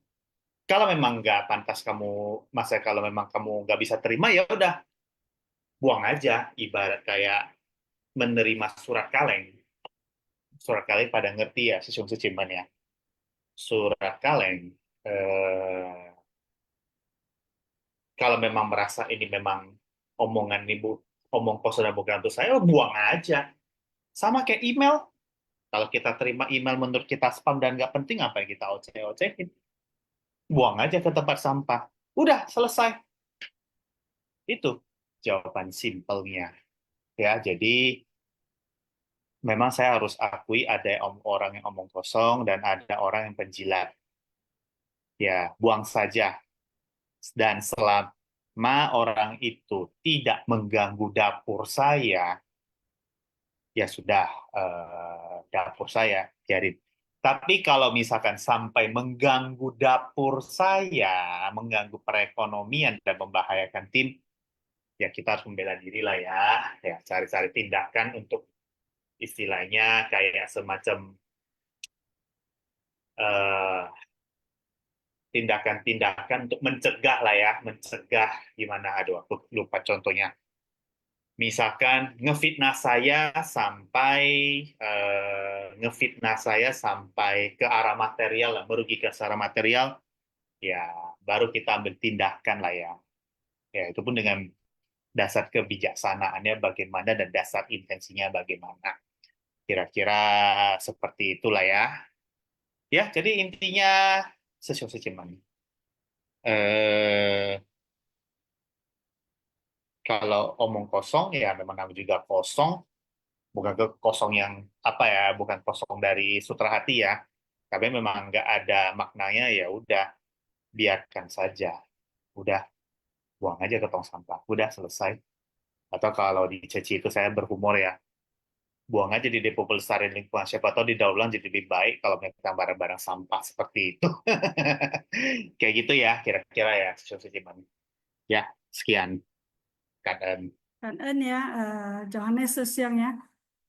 Kalau memang nggak pantas kamu, masa kalau memang kamu nggak bisa terima, ya udah, buang aja. Ibarat kayak menerima surat kaleng. Surat kaleng pada ngerti ya, sesung secimban ya. Surat kaleng, kalau memang merasa ini memang omongan ibu, omong kosong dan bukan untuk saya, buang aja. Sama kayak email. Kalau kita terima email menurut kita spam dan nggak penting, apa yang kita oceh-ocehin? Buang aja ke tempat sampah. Udah, selesai. Itu jawaban simpelnya. Ya, jadi memang saya harus akui ada orang yang omong kosong dan ada orang yang penjilat. Ya, buang saja. Dan selama orang itu tidak mengganggu dapur saya, ya sudah, dapur saya biarin. Tapi kalau misalkan sampai mengganggu dapur saya, mengganggu perekonomian dan membahayakan tim, ya kita harus membela diri lah ya. Ya, cari-cari tindakan untuk istilahnya kayak semacam eh, tindakan-tindakan untuk mencegah lah ya, mencegah gimana? Aduh, aku lupa contohnya. Misalkan ngefitnah saya sampai ke arah material, lah, merugikan secara material, ya baru kita ambil tindakan lah ya. Ya itu pun dengan dasar kebijaksanaannya bagaimana dan dasar intensinya bagaimana. Kira-kira seperti itulah ya. Ya, jadi intinya sesuatu cuman. Kalau omong kosong ya memang namanya juga kosong. bukan ke kosong yang apa ya, bukan kosong dari sutra hati ya, tapi memang nggak ada maknanya, ya udah biarkan saja, udah buang aja ke tong sampah, udah selesai. Atau kalau di Ceci itu saya berhumor ya, buang aja di depo pelestarian lingkungan, siapa tahu di daur ulang jadi lebih baik kalau mereka barang-barang sampah seperti itu. Kayak gitu ya kira-kira ya, Susi Ciman. Ya, sekian Kak Em. Kangen ya, Johannes Sesiang ya.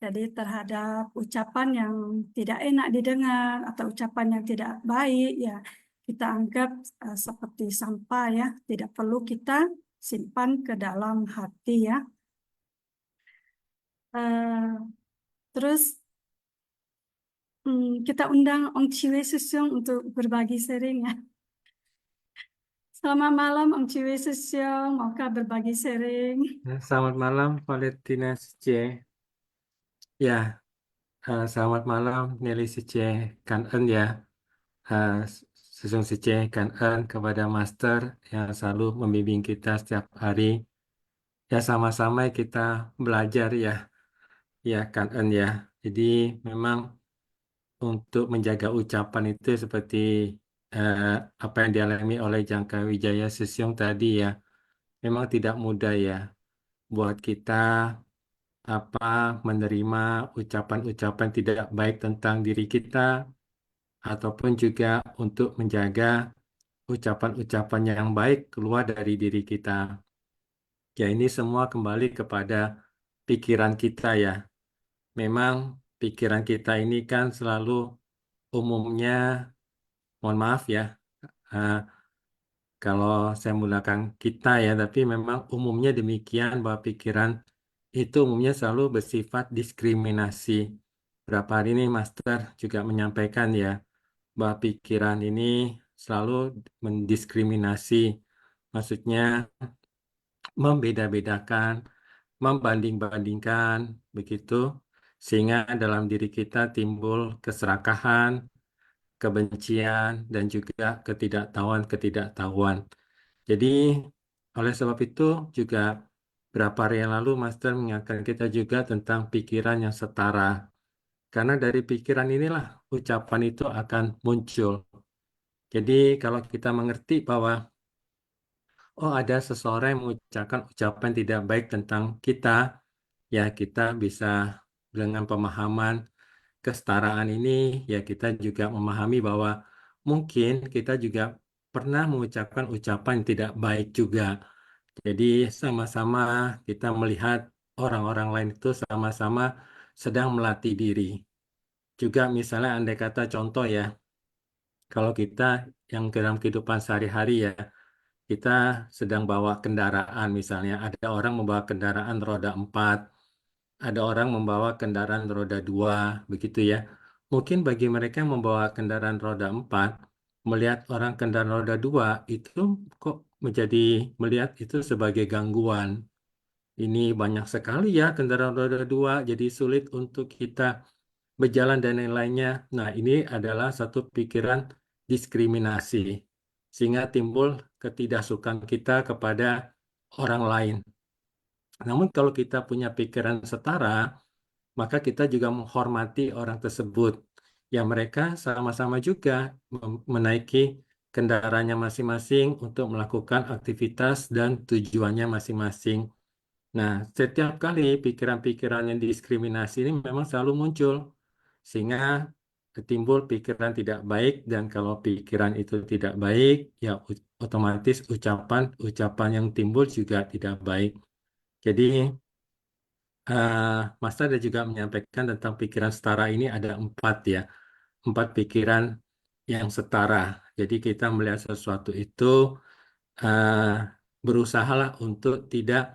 Jadi terhadap ucapan yang tidak enak didengar atau ucapan yang tidak baik ya, kita anggap seperti sampah ya, tidak perlu kita simpan ke dalam hati ya. Eh, Terus kita undang Ong Chiwe Susyong untuk berbagi sharing ya. Selamat malam Ong Chiwe Susyong, maukah berbagi sharing? Selamat malam, Valentina C. Ya, selamat malam, Nelly C. Kangen ya. Eh, Sesung C. Kangen kepada Master yang selalu membimbing kita setiap hari. Ya, sama-sama kita belajar ya. Ya, Kangen ya. Jadi memang untuk menjaga ucapan itu seperti eh, apa yang dialami oleh Jangka Wijaya Sesiong tadi ya. Memang tidak mudah ya buat kita apa menerima ucapan-ucapan tidak baik tentang diri kita ataupun juga untuk menjaga ucapan-ucapan yang baik keluar dari diri kita. Ya ini semua kembali kepada pikiran kita ya. Memang pikiran kita ini kan selalu umumnya, mohon maaf ya, eh, kalau saya menggunakan kita ya, tapi memang umumnya demikian bahwa pikiran itu umumnya selalu bersifat diskriminasi. Berapa hari ini Master juga menyampaikan ya, bahwa pikiran ini selalu mendiskriminasi. Maksudnya membeda-bedakan, membanding-bandingkan, begitu. Sehingga dalam diri kita timbul keserakahan, kebencian, dan juga ketidaktahuan-ketidaktahuan. Jadi, oleh sebab itu juga berapa hari yang lalu Master mengingatkan kita juga tentang pikiran yang setara. Karena dari pikiran inilah ucapan itu akan muncul. Jadi kalau kita mengerti bahwa oh ada seseorang yang mengucapkan ucapan tidak baik tentang kita, ya kita bisa dengan pemahaman kesetaraan ini, ya kita juga memahami bahwa mungkin kita juga pernah mengucapkan ucapan yang tidak baik juga. Jadi sama-sama kita melihat orang-orang lain itu sama-sama sedang melatih diri. Juga misalnya andai kata contoh ya, kalau kita yang dalam kehidupan sehari-hari ya, kita sedang bawa kendaraan misalnya, ada orang membawa kendaraan roda 4, ada orang membawa kendaraan roda 2, begitu ya. Mungkin bagi mereka yang membawa kendaraan roda 4, melihat orang kendaraan roda 2 itu kok menjadi melihat itu sebagai gangguan. Ini banyak sekali ya kendaraan roda 2, jadi sulit untuk kita berjalan dan lain-lainnya. Nah, ini adalah satu pikiran diskriminasi, sehingga timbul ketidaksukaan kita kepada orang lain. Namun kalau kita punya pikiran setara, maka kita juga menghormati orang tersebut. Ya mereka sama-sama juga menaiki kendaraannya masing-masing untuk melakukan aktivitas dan tujuannya masing-masing. Nah, setiap kali pikiran-pikiran yang diskriminasi ini memang selalu muncul, sehingga timbul pikiran tidak baik, dan kalau pikiran itu tidak baik, ya otomatis ucapan-ucapan yang timbul juga tidak baik. Jadi, Mas ada juga menyampaikan tentang pikiran setara ini ada 4 ya, 4 pikiran yang setara. Jadi kita melihat sesuatu itu eh, berusahalah untuk tidak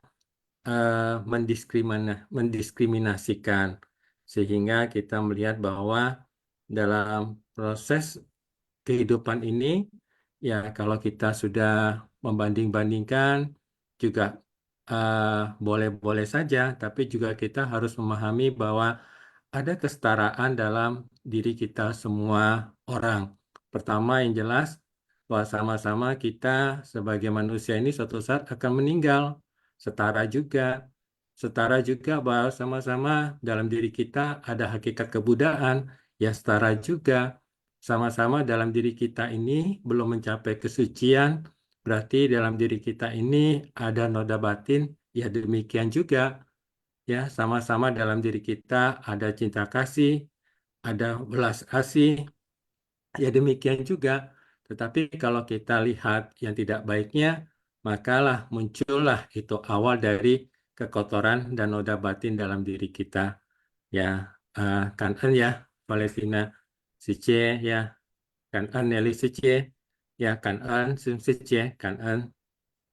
mendiskriminasikan, sehingga kita melihat bahwa dalam proses kehidupan ini ya kalau kita sudah membanding-bandingkan juga eh, boleh-boleh saja, tapi juga kita harus memahami bahwa ada kesetaraan dalam diri kita semua orang. Pertama yang jelas bahwa sama-sama kita sebagai manusia ini suatu saat akan meninggal, setara juga. setara juga bahwa sama-sama dalam diri kita ada hakikat kebudaan, ya setara juga. Sama-sama dalam diri kita ini belum mencapai kesucian, berarti dalam diri kita ini ada noda batin, ya demikian juga. Ya, sama-sama dalam diri kita ada cinta kasih, ada belas asih, ya demikian juga. Tetapi kalau kita lihat yang tidak baiknya, makalah muncullah itu awal dari kekotoran dan noda batin dalam diri kita. Ya, Kangen ya, Valentina Sice ya, Kangen Nelly Sice ya, Kangen Sim Sice, Kangen.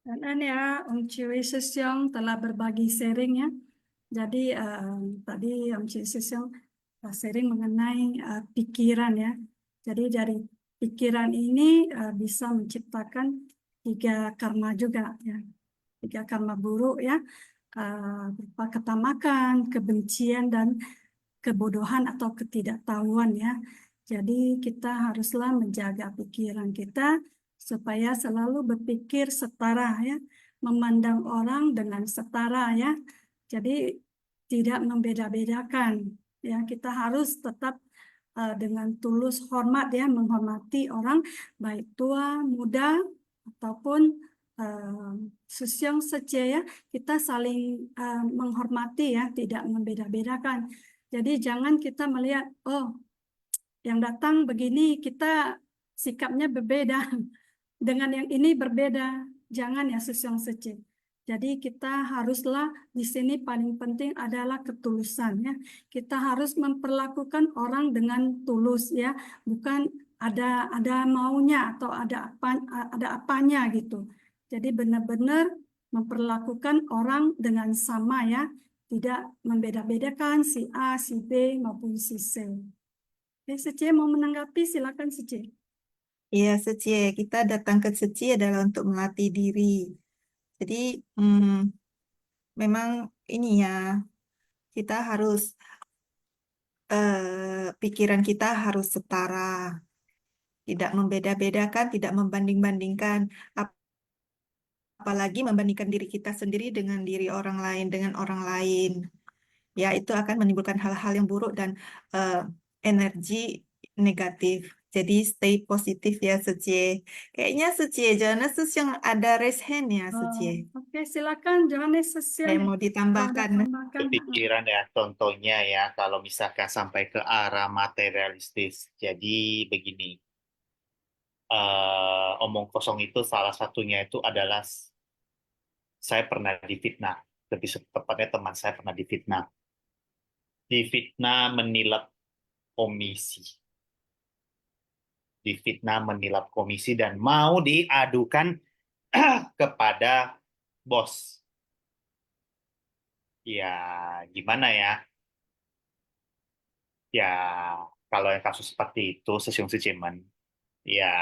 Dan ya, Om Ciwi Sesyong telah berbagi sharing ya. Jadi tadi Om Ciwi Sesyong sharing mengenai pikiran ya. Jadi dari pikiran ini bisa menciptakan 3 karma juga ya. 3 karma buruk ya. Berupa ketamakan, kebencian, dan kebodohan atau ketidaktahuan ya. Jadi kita haruslah menjaga pikiran kita supaya selalu berpikir setara ya, memandang orang dengan setara ya. Jadi tidak membeda-bedakan ya. Kita harus tetap dengan tulus hormat ya, menghormati orang baik tua, muda ataupun Susyong Sece ya. Kita saling menghormati ya, tidak membeda-bedakan. Jadi jangan kita melihat, oh yang datang begini, kita sikapnya berbeda. Dengan yang ini berbeda. Jangan ya Susyong Sece. Jadi kita haruslah di sini paling penting adalah ketulusan ya. Kita harus memperlakukan orang dengan tulus ya, bukan ada maunya atau ada apanya gitu. Jadi benar-benar memperlakukan orang dengan sama ya, tidak membeda-bedakan si A, si B maupun si C. Sece mau menanggapi, silakan Sece. Iya, Secie. Kita datang ke Secie adalah untuk melatih diri. Jadi, memang ini ya, kita harus, pikiran kita harus setara. Tidak membeda-bedakan, tidak membanding-bandingkan. Apalagi membandingkan diri kita sendiri dengan diri orang lain, dengan orang lain. Ya, itu akan menimbulkan hal-hal yang buruk dan energi negatif. Jadi stay positif ya, Secie. Kayaknya Secie Jonas yang ada raise hand ya, Secie. Oke, silakan Johannes Saya Sesian. mau ditambahkan. Berpikiran ya, contohnya ya, kalau misalkan sampai ke arah materialistis. Jadi begini, omong kosong itu salah satunya itu adalah saya pernah difitnah. Lebih tepatnya teman saya pernah difitnah. Difitnah menilap komisi. Difitnah menilap komisi dan mau diadukan kepada bos. Ya, gimana ya? Ya, kalau yang kasus seperti itu, Sesiung Sicemen, ya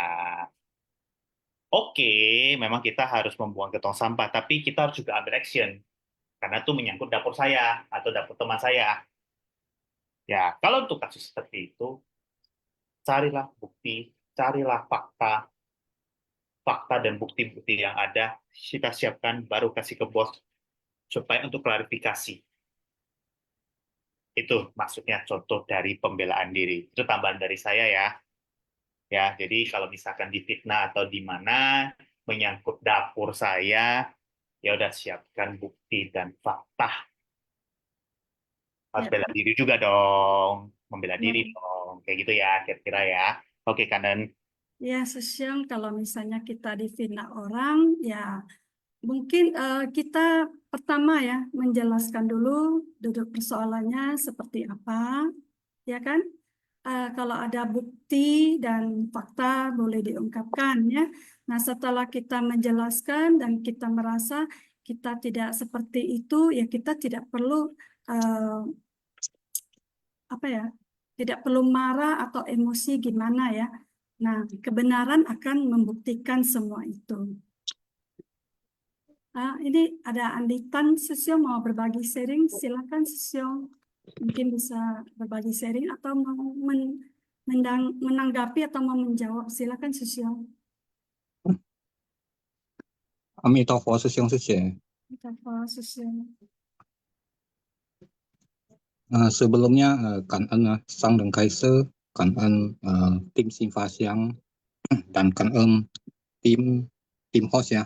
oke, memang kita harus membuang ke tong sampah, tapi kita harus juga ambil action. Karena itu menyangkut dapur saya atau dapur teman saya. Ya, kalau untuk kasus seperti itu, carilah bukti, carilah fakta dan bukti-bukti yang ada, kita siapkan, baru kasih ke bos, supaya untuk klarifikasi. Itu maksudnya contoh dari pembelaan diri. Itu tambahan dari saya ya. Ya, jadi kalau misalkan difitnah atau di mana menyangkut dapur saya, ya udah siapkan bukti dan fakta. Harus bela diri juga dong, membela diri dong, kayak gitu ya, kira-kira ya. Oke, Kanan. Ya, Sesiang, kalau misalnya kita difitnah orang, ya mungkin kita pertama ya menjelaskan dulu duduk persoalannya seperti apa, ya kan? Kalau ada bukti dan fakta boleh diungkapkan ya. Nah, setelah kita menjelaskan dan kita merasa kita tidak seperti itu, ya kita tidak perlu apa ya? Tidak perlu marah atau emosi gimana ya. Nah, kebenaran akan membuktikan semua itu. Ini ada Anditan Sesio mau berbagi sharing, silakan Sesio. Mungkin bisa berbagi sharing atau mau menanggapi atau mau menjawab, silakan Sesio. Amitofo Sesiung Sece. Apa Sesio? Sebelumnya cảm ơn Sang dan Kaiser, cảm ơn tim Simpasiang, dan cảm ơn tim host ya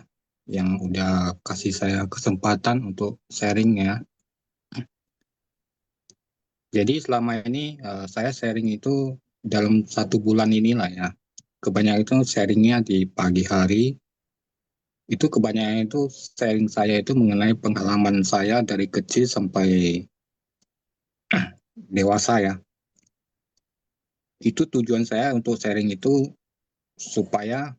yang udah kasih saya kesempatan untuk sharing ya. Jadi selama ini saya sharing itu dalam 1 bulan inilah ya. Kebanyakan itu sharingnya di pagi hari. Itu kebanyakan itu sharing saya itu mengenai pengalaman saya dari kecil sampai dewasa ya. Itu tujuan saya untuk sharing itu supaya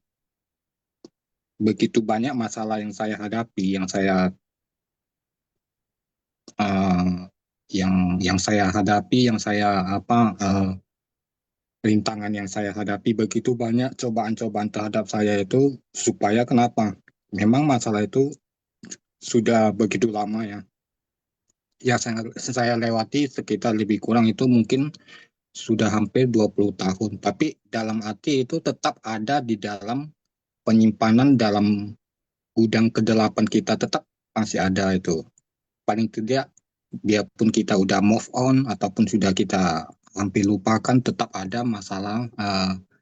begitu banyak masalah yang saya hadapi, yang saya hadapi, rintangan yang saya hadapi, begitu banyak cobaan-cobaan terhadap saya itu, supaya kenapa? Memang masalah itu sudah begitu lama ya. Ya saya lewati sekitar lebih kurang itu mungkin sudah hampir 20 tahun. Tapi dalam arti itu tetap ada di dalam penyimpanan dalam gudang kedelapan kita, tetap masih ada itu. Paling tidak biarpun kita udah move on ataupun sudah kita hampir lupakan, tetap ada masalah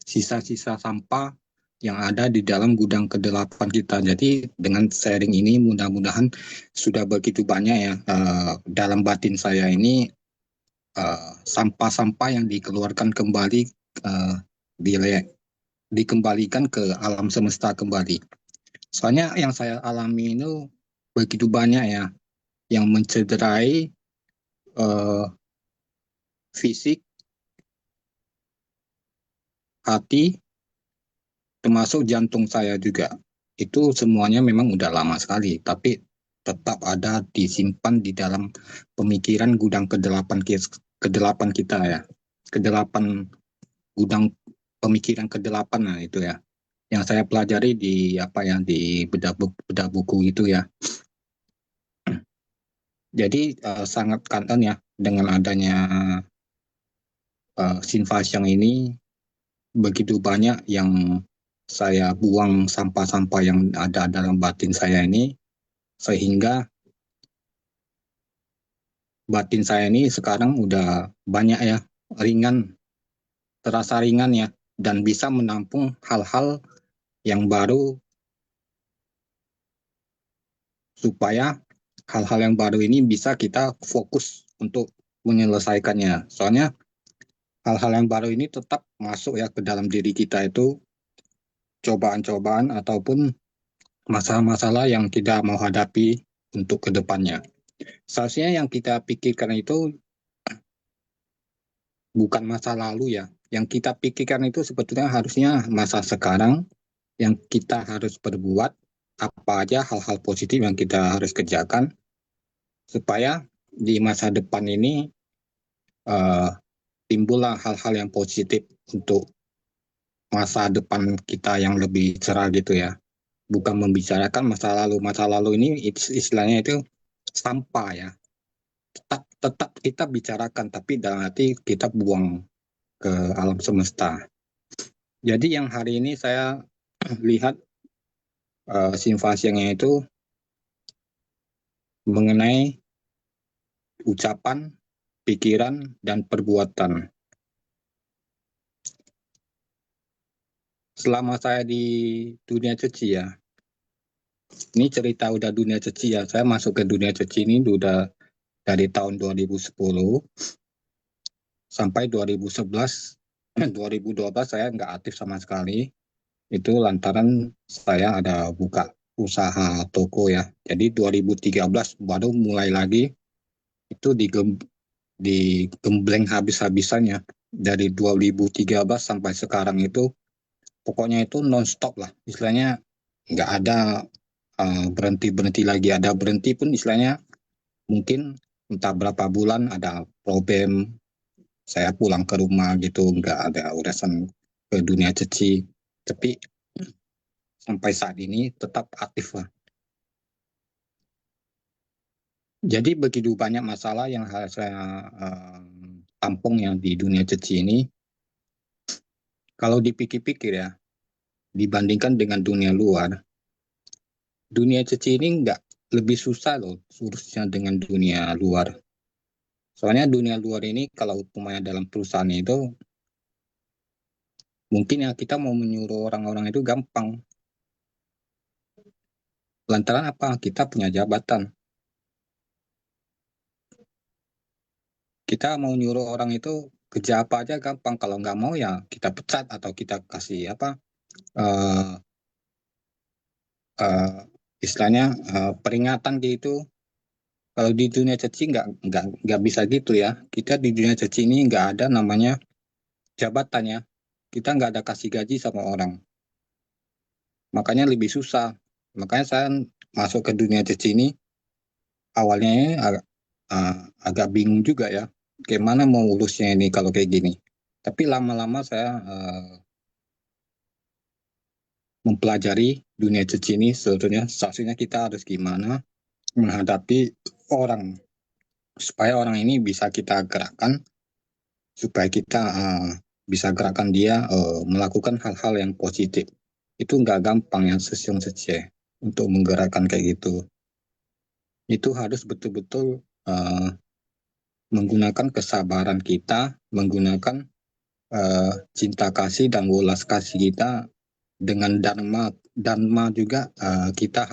sisa-sisa sampah yang ada di dalam gudang kedelapan kita. Jadi dengan sharing ini mudah-mudahan sudah begitu banyak ya dalam batin saya ini sampah-sampah yang dikeluarkan kembali, dikembalikan ke alam semesta kembali. Soalnya yang saya alami itu begitu banyak ya yang mencederai fisik, hati, termasuk jantung saya juga. Itu semuanya memang udah lama sekali, tapi tetap ada disimpan di dalam pemikiran gudang kedelapan kita ya. Kedelapan gudang pemikiran kedelapan, nah itu ya. Yang saya pelajari di bedah buku itu ya. Jadi sangat kangen ya dengan adanya Simpasiang ini, begitu banyak yang saya buang sampah-sampah yang ada dalam batin saya ini, sehingga batin saya ini sekarang udah banyak ya, terasa ringan ya, dan bisa menampung hal-hal yang baru, supaya hal-hal yang baru ini bisa kita fokus untuk menyelesaikannya. Soalnya hal-hal yang baru ini tetap masuk ya ke dalam diri kita, itu cobaan-cobaan ataupun masalah-masalah yang kita mau hadapi untuk ke depannya. Seharusnya yang kita pikirkan itu bukan masa lalu ya. Yang kita pikirkan itu sebetulnya harusnya masa sekarang, yang kita harus berbuat apa aja hal-hal positif yang kita harus kerjakan, supaya di masa depan ini timbullah hal-hal yang positif untuk masa depan kita yang lebih cerah gitu ya. Bukan membicarakan masa lalu. Masa lalu ini istilahnya itu sampah ya. Tetap kita bicarakan, tapi dalam arti kita buang ke alam semesta. Jadi yang hari ini saya lihat Simpasiangnya itu mengenai ucapan, pikiran, dan perbuatan. Selama saya di dunia ceci ya, ini cerita udah dunia ceci ya, saya masuk ke dunia ceci ini udah dari tahun 2010 sampai 2011, 2012 saya nggak aktif sama sekali. Itu lantaran saya ada buka usaha toko ya. Jadi 2013 baru mulai lagi, itu digembleng habis-habisannya. Dari 2013 sampai sekarang itu pokoknya itu non-stop lah. Istilahnya nggak ada berhenti-berhenti lagi. Ada berhenti pun istilahnya mungkin entah berapa bulan ada problem, saya pulang ke rumah gitu, nggak ada urusan ke dunia ceci. Tapi sampai saat ini tetap aktif lah. Jadi begitu banyak masalah yang harus saya tampung yang di dunia ceci ini. Kalau dipikir-pikir ya, dibandingkan dengan dunia luar, dunia ceci ini nggak lebih susah loh urusnya dengan dunia luar. Soalnya dunia luar ini kalau umpamanya dalam perusahaan itu mungkin ya kita mau menyuruh orang-orang itu gampang. Lantaran apa? Kita punya jabatan. Kita mau nyuruh orang itu kerja apa aja gampang. Kalau nggak mau ya kita pecat atau kita kasih apa? eh eh, istilahnya peringatan gitu. Kalau di dunia caci nggak bisa gitu ya. Kita di dunia caci ini nggak ada namanya jabatannya. Kita nggak ada kasih gaji sama orang. Makanya lebih susah. Makanya saya masuk ke dunia caci ini awalnya agak bingung juga ya. Gimana mau ulusnya ini kalau kayak gini. Tapi lama-lama saya mempelajari dunia caci ini sebetulnya seharusnya kita harus gimana menghadapi orang supaya orang ini bisa kita gerakkan supaya kita bisa gerakan dia melakukan hal-hal yang positif. Itu nggak gampang ya sesiung sece untuk menggerakkan kayak gitu. Itu harus betul-betul menggunakan kesabaran kita, menggunakan cinta kasih dan welas kasih kita dengan dharma. Dharma juga kita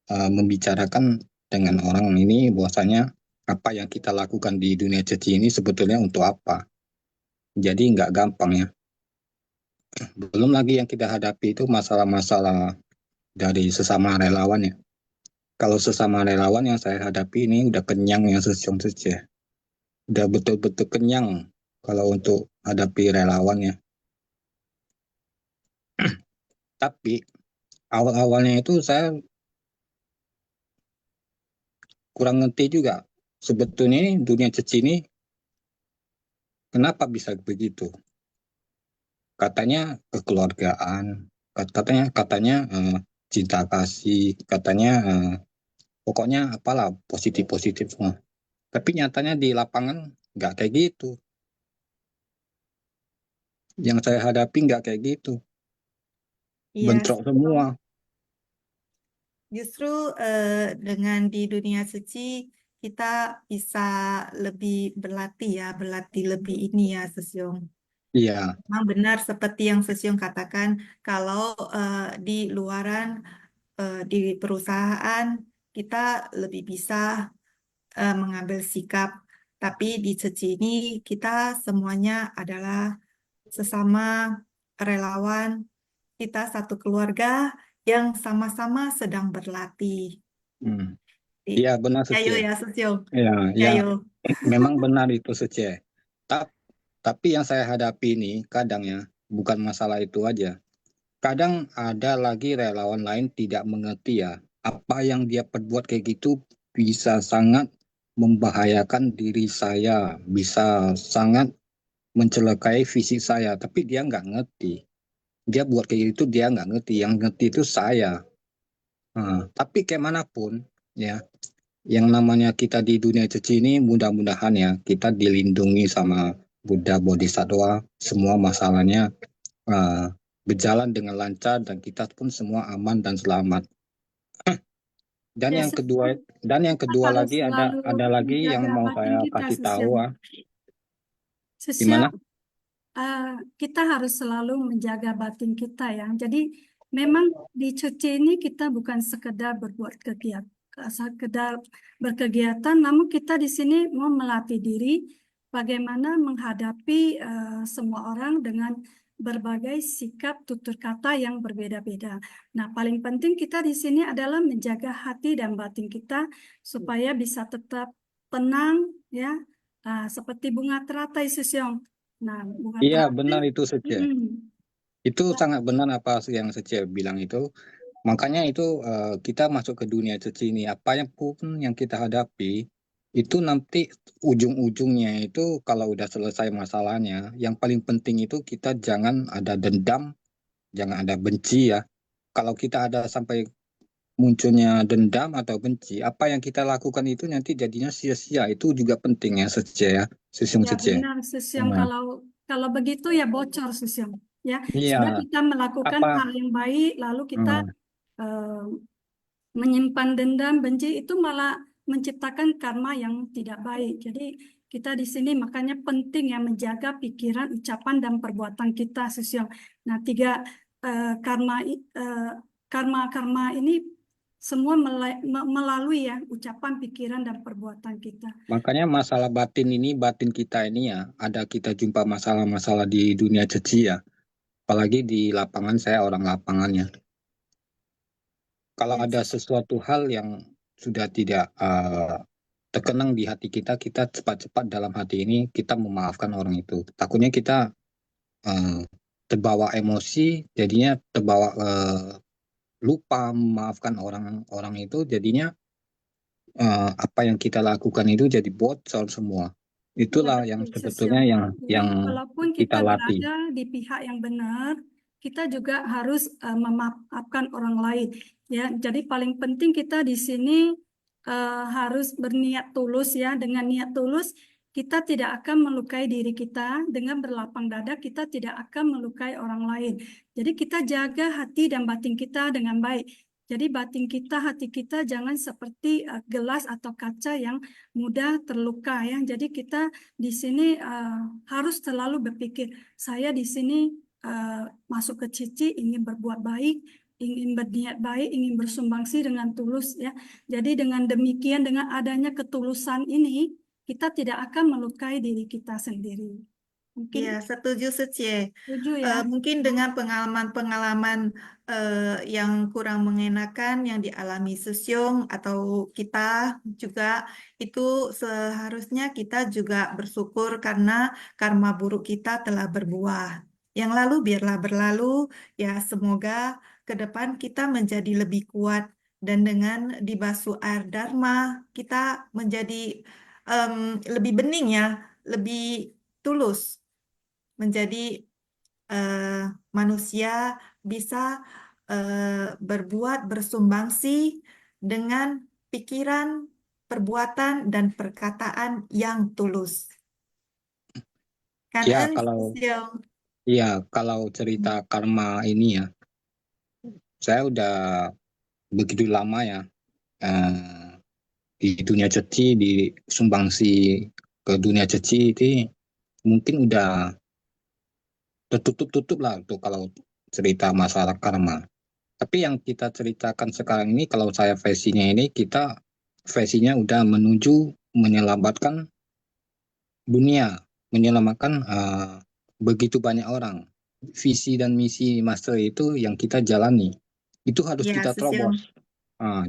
membicarakan dengan orang ini bahwasanya apa yang kita lakukan di dunia caci ini sebetulnya untuk apa. Jadi nggak gampang ya. Belum lagi yang kita hadapi itu masalah-masalah dari sesama relawan ya. Kalau sesama relawan yang saya hadapi ini udah kenyang ya sesiung saja. Udah betul-betul kenyang kalau untuk hadapi relawan ya. Tapi awal-awalnya itu saya kurang ngerti juga. Sebetulnya ini dunia caci ini kenapa bisa begitu? Katanya kekeluargaan, katanya cinta kasih, katanya pokoknya apalah positif-positif semua. Tapi nyatanya di lapangan nggak kayak gitu. Yang saya hadapi nggak kayak gitu. Iya, Bentrok semua. justru dengan di dunia suci kita bisa lebih berlatih ya, berlatih lebih ini ya, Sesyong. Iya, Memang benar seperti yang Sesyong katakan, kalau di luaran, di perusahaan, kita lebih bisa mengambil sikap. Tapi di suci ini kita semuanya adalah sesama relawan, kita satu keluarga yang sama-sama sedang berlatih. iya benar Jayo Sece. ya, Sesyong. Ya, ya, Jayo. memang benar itu Sece. Tapi yang saya hadapi ini kadang ya bukan masalah itu aja. Kadang ada lagi relawan lain tidak mengerti ya apa yang dia perbuat kayak gitu bisa sangat membahayakan diri saya, bisa sangat mencelakai fisik saya. Tapi dia nggak ngerti. Dia buat kayak gitu dia nggak ngerti. Yang ngerti itu saya. Nah, tapi kayak manapun ya, yang namanya kita di dunia caci ini mudah-mudahan ya kita dilindungi sama Buddha Bodhisattva, semua masalahnya uh, berjalan dengan lancar dan kita pun semua aman dan selamat. Dan Ya, yang kedua kita harus lagi selalu ada lagi yang menjaga mau batin saya kita, kasih tahu Sesyong. gimana? Sesyong, kita harus selalu menjaga batin kita ya. Jadi memang di cuci ini kita bukan sekedar berbuat kegiatan, sekedar berkegiatan, namun kita di sini mau melatih diri bagaimana menghadapi semua orang dengan berbagai sikap tutur kata yang berbeda-beda. Nah, paling penting kita di sini adalah menjaga hati dan batin kita supaya bisa tetap tenang ya, seperti bunga teratai Sesyong. Nah, bunga Iya teratai, benar itu Sece. Itu ya, sangat benar apa yang Sece bilang itu. Makanya itu kita masuk ke dunia caci ini apa yang pun yang kita hadapi itu nanti ujung-ujungnya itu kalau udah selesai masalahnya, yang paling penting itu kita jangan ada dendam, jangan ada benci ya. Kalau kita ada sampai munculnya dendam atau benci, apa yang kita lakukan itu nanti jadinya sia-sia. Itu juga penting ya, Sece ya, Sesiung ya Sece. benar Sesyong, Nah, kalau begitu ya bocor Sesyong. Ya, iya, sudah kita melakukan apa? hal yang baik, lalu kita Hmm, eh, menyimpan dendam, benci itu malah menciptakan karma yang tidak baik. Jadi kita di sini makanya penting ya menjaga pikiran, ucapan, dan perbuatan kita, Sisyong. Nah, tiga karma ini semua melalui ya ucapan, pikiran, dan perbuatan kita. Makanya masalah batin kita ini ya, ada kita jumpa masalah-masalah di dunia ceci ya. Apalagi di lapangan, saya orang lapangannya. Kalau ada sesuatu hal yang sudah tidak terkenang di hati kita, kita cepat-cepat dalam hati ini kita memaafkan orang itu. Takutnya kita terbawa emosi, jadinya terbawa lupa memaafkan orang itu, jadinya apa yang kita lakukan itu jadi bocor semua. Itulah yang Betul, sebetulnya Jadi, yang walaupun kita kita latih. berada di pihak yang benar, kita juga harus memaafkan orang lain. Ya, jadi paling penting kita di sini harus berniat tulus ya. Dengan niat tulus, kita tidak akan melukai diri kita. Dengan berlapang dada, kita tidak akan melukai orang lain. Jadi kita jaga hati dan batin kita dengan baik. Jadi batin kita, hati kita jangan seperti gelas atau kaca yang mudah terluka ya. Jadi kita di sini harus selalu berpikir, saya di sini masuk ke Cici ingin berbuat baik, ingin berniat baik, ingin bersumbangsi dengan tulus ya. Jadi dengan demikian, dengan adanya ketulusan ini, kita tidak akan melukai diri kita sendiri. Mungkin Ya, setuju Suci. setuju ya. Mungkin dengan pengalaman-pengalaman yang kurang mengenakan yang dialami Susyong atau kita juga, itu seharusnya kita juga bersyukur karena karma buruk kita telah berbuah. Yang lalu biarlah berlalu, ya semoga ke depan kita menjadi lebih kuat dan dengan dibasuh air Dharma kita menjadi lebih bening ya, lebih tulus menjadi manusia bisa berbuat bersumbangsi dengan pikiran, perbuatan, dan perkataan yang tulus. Kan Ya, Ân kalau cerita karma ini ya, saya udah begitu lama ya di dunia ceci, di sumbangsi ke dunia ceci itu mungkin udah tertutup-tutup lah tuh kalau cerita masalah karma. Tapi yang kita ceritakan sekarang ini, kalau saya versinya ini, kita versinya udah menuju menyelamatkan dunia, menyelamatkan begitu banyak orang. Visi dan misi master itu yang kita jalani, itu harus Ya, kita Susyong. terobos.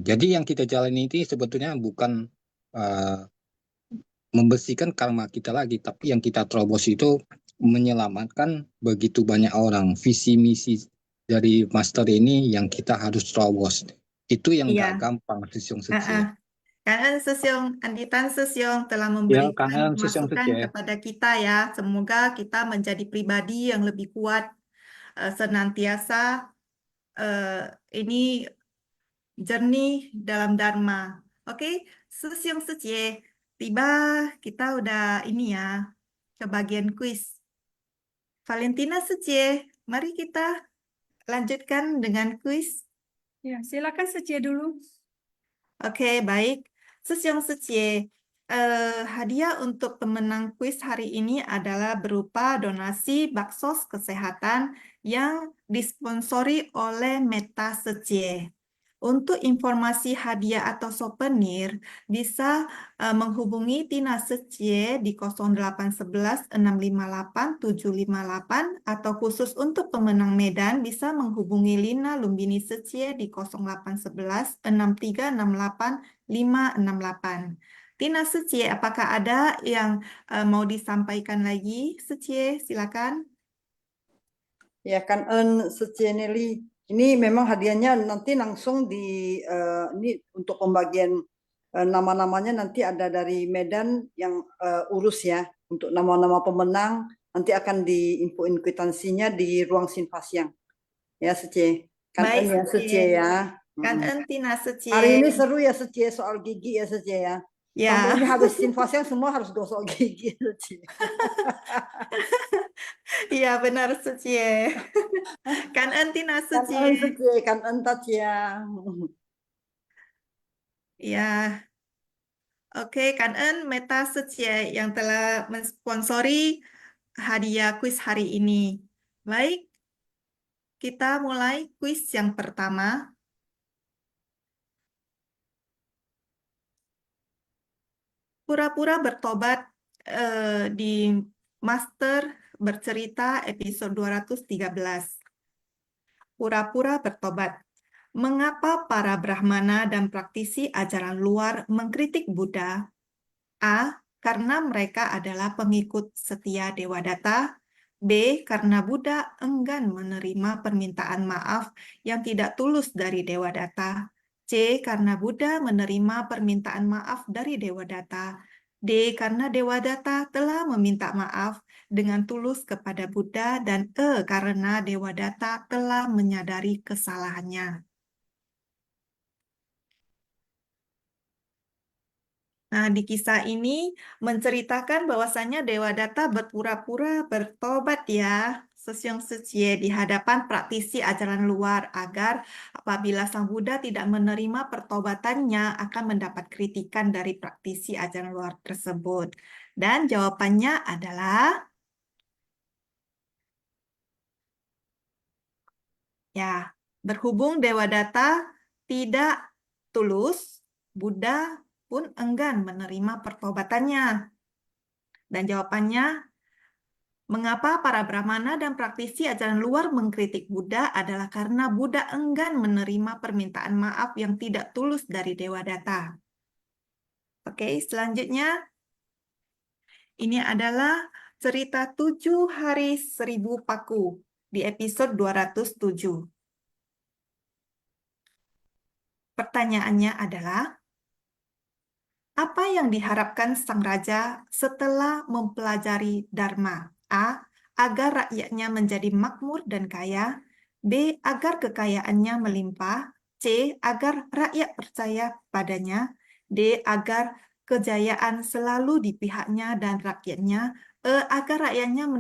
Jadi yang kita jalani itu sebetulnya bukan membersihkan karma kita lagi, tapi yang kita terobos itu menyelamatkan begitu banyak orang. Visi misi dari master ini yang kita harus terobos. Itu yang Iya. nggak gampang, Susyong Suci. Kan Ân Susyong, Anditan Susyong telah Ya, memberikan karena Susyong masukan Suci. kepada kita ya. Semoga kita menjadi pribadi yang lebih kuat, senantiasa ini jernih dalam Dharma. Oke, Susyong Suci, tiba kita udah ini ya, ke bagian kuis. Valentina Suci, mari kita lanjutkan dengan kuis. Ya, silakan Suci dulu. Oke, baik. Susyong Suci, hadiah untuk pemenang kuis hari ini adalah berupa donasi baksos kesehatan yang disponsori oleh Meta Suci. Untuk informasi hadiah atau souvenir, bisa menghubungi Tina Suci di 0811 658 758 atau khusus untuk pemenang Medan bisa menghubungi Lina Lumbini Suci di 0811 6368 568. Tina Suci, apakah ada yang mau disampaikan lagi? Suci, silakan. Ya kan Suci Nelly. Ini memang hadiahnya nanti langsung ini untuk pembagian nama-namanya nanti ada dari Medan yang urus ya. Untuk nama-nama pemenang nanti akan diinfoin kwitansinya di ruang Sinfasiang. Ya Suci. Kan Baik, ya Suci. Suci ya. Kan Tina Suci. Hari ini seru ya Suci soal gigi ya Suci ya. Ya. Sampai ini habis Sinfasiang semua harus gosok gigi Suci. Iya benar Suci. Kan Tina Suci. Kan Suci, kan entat ya. Ya. Oke, Kangen Meta Setie yang telah mensponsori hadiah kuis hari ini. Baik, kita mulai kuis yang pertama. Pura-pura bertobat di Master Bercerita episode 213. Pura-pura bertobat. Mengapa para Brahmana dan praktisi ajaran luar mengkritik Buddha? A. Karena mereka adalah pengikut setia Dewadatta. B. Karena Buddha enggan menerima permintaan maaf yang tidak tulus dari Dewadatta. C. Karena Buddha menerima permintaan maaf dari Dewadatta. D. Karena Dewadatta telah meminta maaf dengan tulus kepada Buddha. Dan E. Karena Dewadatta telah menyadari kesalahannya. Nah, di kisah ini menceritakan bahwasannya Dewadatta berpura-pura bertobat ya, Sesyong Setie di hadapan praktisi ajaran luar agar apabila Sang Buddha tidak menerima pertobatannya akan mendapat kritikan dari praktisi ajaran luar tersebut. Dan jawabannya adalah ya, berhubung Dewadatta tidak tulus, Buddha pun enggan menerima pertobatannya. Dan jawabannya, mengapa para Brahmana dan praktisi ajaran luar mengkritik Buddha adalah karena Buddha enggan menerima permintaan maaf yang tidak tulus dari Dewadatta. Oke, selanjutnya, ini adalah cerita 7 hari 1000 paku di episode 207. Pertanyaannya adalah, apa yang diharapkan sang raja setelah mempelajari Dharma? A. Agar rakyatnya menjadi makmur dan kaya. B. Agar kekayaannya melimpah. C. Agar rakyat percaya padanya. D. Agar kejayaan selalu di pihaknya dan rakyatnya. E. Agar rakyatnya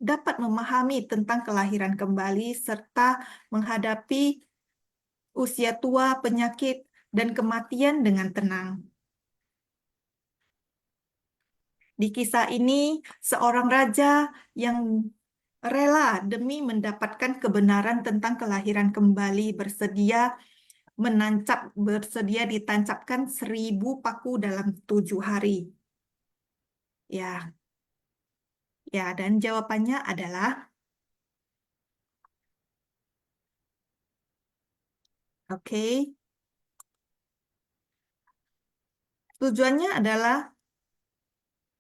dapat memahami tentang kelahiran kembali serta menghadapi usia tua, penyakit, dan kematian dengan tenang. Di kisah ini, seorang raja yang rela demi mendapatkan kebenaran tentang kelahiran kembali bersedia ditancapkan 1000 paku dalam 7 hari. Ya, ya, dan jawabannya adalah oke. Tujuannya adalah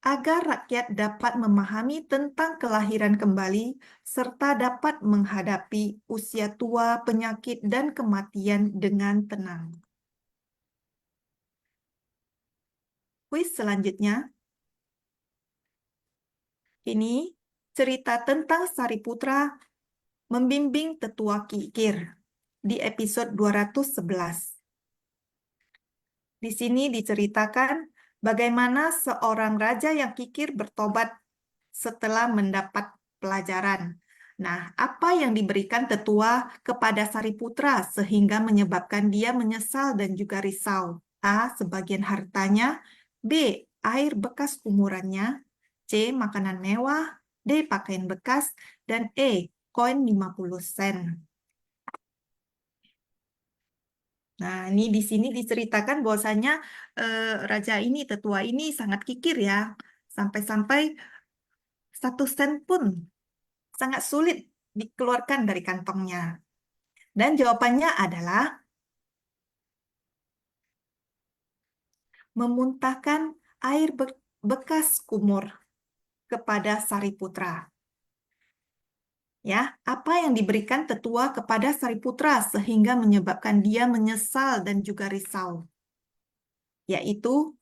agar rakyat dapat memahami tentang kelahiran kembali serta dapat menghadapi usia tua, penyakit, dan kematian dengan tenang. Kuis selanjutnya. Ini cerita tentang Sariputra membimbing tetua kikir di episode 211. Di sini diceritakan bagaimana seorang raja yang kikir bertobat setelah mendapat pelajaran. Nah, apa yang diberikan tetua kepada Sariputra sehingga menyebabkan dia menyesal dan juga risau? A. Sebagian hartanya. B. Air bekas kumurannya. C. Makanan mewah. D. Pakaian bekas. Dan E. Koin 50 sen. Nah, ini di sini diceritakan bahwasanya raja ini, tetua ini sangat kikir ya. Sampai-sampai 1 sen pun sangat sulit dikeluarkan dari kantongnya. Dan jawabannya adalah memuntahkan air bekas kumur kepada Sariputra. Ya, apa yang diberikan tetua kepada Sariputra sehingga menyebabkan dia menyesal dan juga risau? Yaitu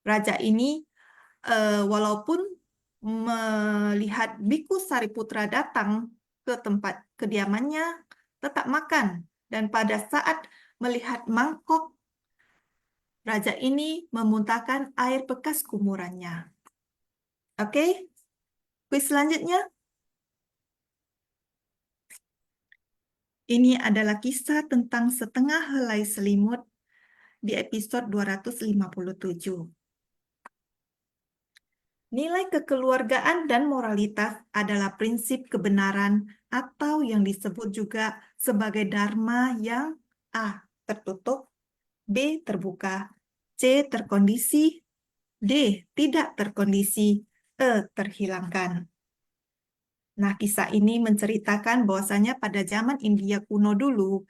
raja ini walaupun melihat Biku Sariputra datang ke tempat kediamannya, tetap makan. Dan pada saat melihat mangkok, raja ini memuntahkan air bekas kumurannya. Oke, kuis selanjutnya. Ini adalah kisah tentang setengah helai selimut di episode 257. Nilai kekeluargaan dan moralitas adalah prinsip kebenaran atau yang disebut juga sebagai dharma yang A. tertutup, B. terbuka, C. terkondisi, D. tidak terkondisi, E. terhilangkan. Nah, kisah ini menceritakan bahwasanya pada zaman India kuno dulu,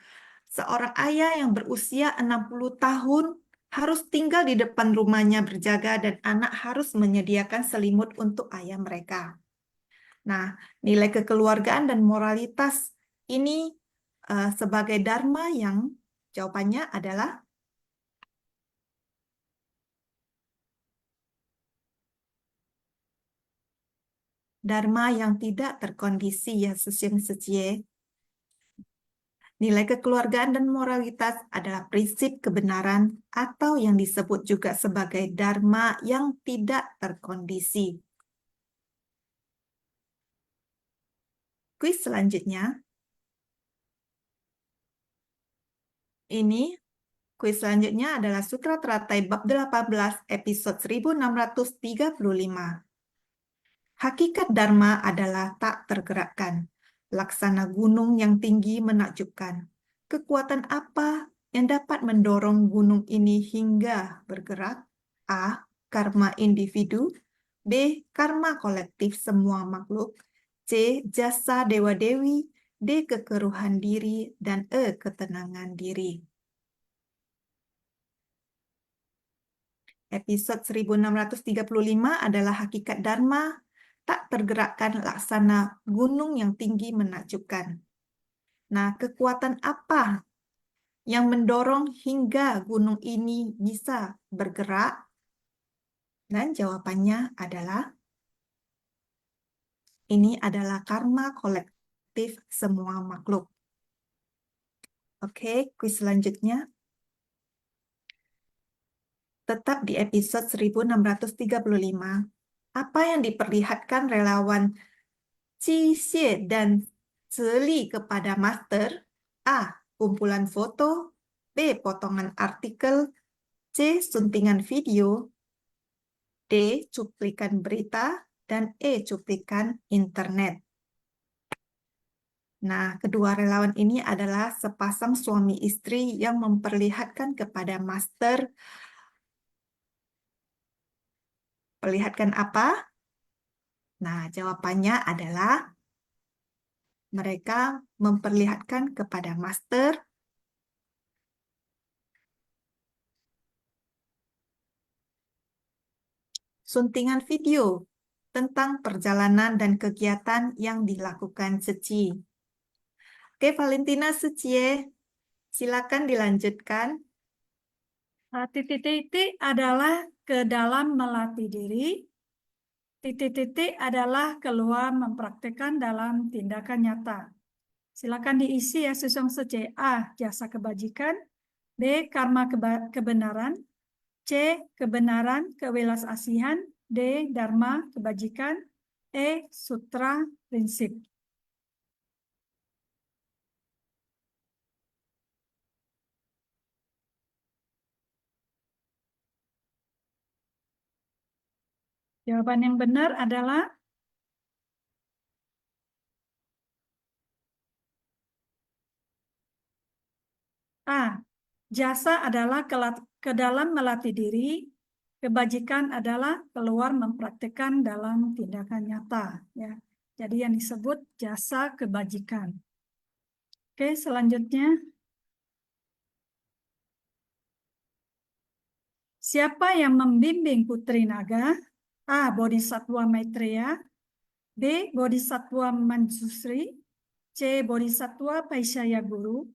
seorang ayah yang berusia 60 tahun harus tinggal di depan rumahnya berjaga dan anak harus menyediakan selimut untuk ayah mereka. Nah, nilai kekeluargaan dan moralitas ini sebagai dharma yang jawabannya adalah dharma yang tidak terkondisi ya seciye. Nilai kekeluargaan dan moralitas adalah prinsip kebenaran atau yang disebut juga sebagai dharma yang tidak terkondisi. Kuis selanjutnya. Kuis selanjutnya adalah Sutra Teratai bab 18 episode 1635. Hakikat dharma adalah tak tergerakkan. Laksana gunung yang tinggi menakjubkan. Kekuatan apa yang dapat mendorong gunung ini hingga bergerak? A. Karma individu. B. Karma kolektif semua makhluk. C. Jasa dewa-dewi. D. Kekeruhan diri. Dan E. Ketenangan diri. Episode 1635 adalah hakikat dharma tak tergerakkan laksana gunung yang tinggi menakjubkan. Nah, kekuatan apa yang mendorong hingga gunung ini bisa bergerak? Dan jawabannya adalah ini adalah karma kolektif semua makhluk. Oke, kuis selanjutnya. Tetap di episode 1635. Apa yang diperlihatkan relawan Qi Xie dan Celi kepada master? A. Kumpulan foto. B. Potongan artikel. C. Suntingan video. D. Cuplikan berita. Dan E. Cuplikan internet. Nah, kedua relawan ini adalah sepasang suami istri yang memperlihatkan kepada master. Perlihatkan apa? Nah, jawabannya adalah mereka memperlihatkan kepada master suntingan video tentang perjalanan dan kegiatan yang dilakukan Ceci. Oke, Valentina Sucie, silakan dilanjutkan. Titik-titik adalah ke dalam melatih diri. Titik-titik adalah keluar mempraktekkan dalam tindakan nyata. Silakan diisi ya Susong Sece. A. Jasa kebajikan. B. Karma kebenaran. C. Kebenaran kewelasasihan. D. Dharma kebajikan. E. Sutra prinsip. Jawaban yang benar adalah A. Jasa adalah ke dalam melatih diri, kebajikan adalah keluar mempraktikkan dalam tindakan nyata. Ya. Jadi yang disebut jasa kebajikan. Oke, selanjutnya. Siapa yang membimbing Putri Naga? A. Bodhisatwa Maitreya. B. Bodhisatwa Manjusri. C. Bodhisatwa Paisaya Guru.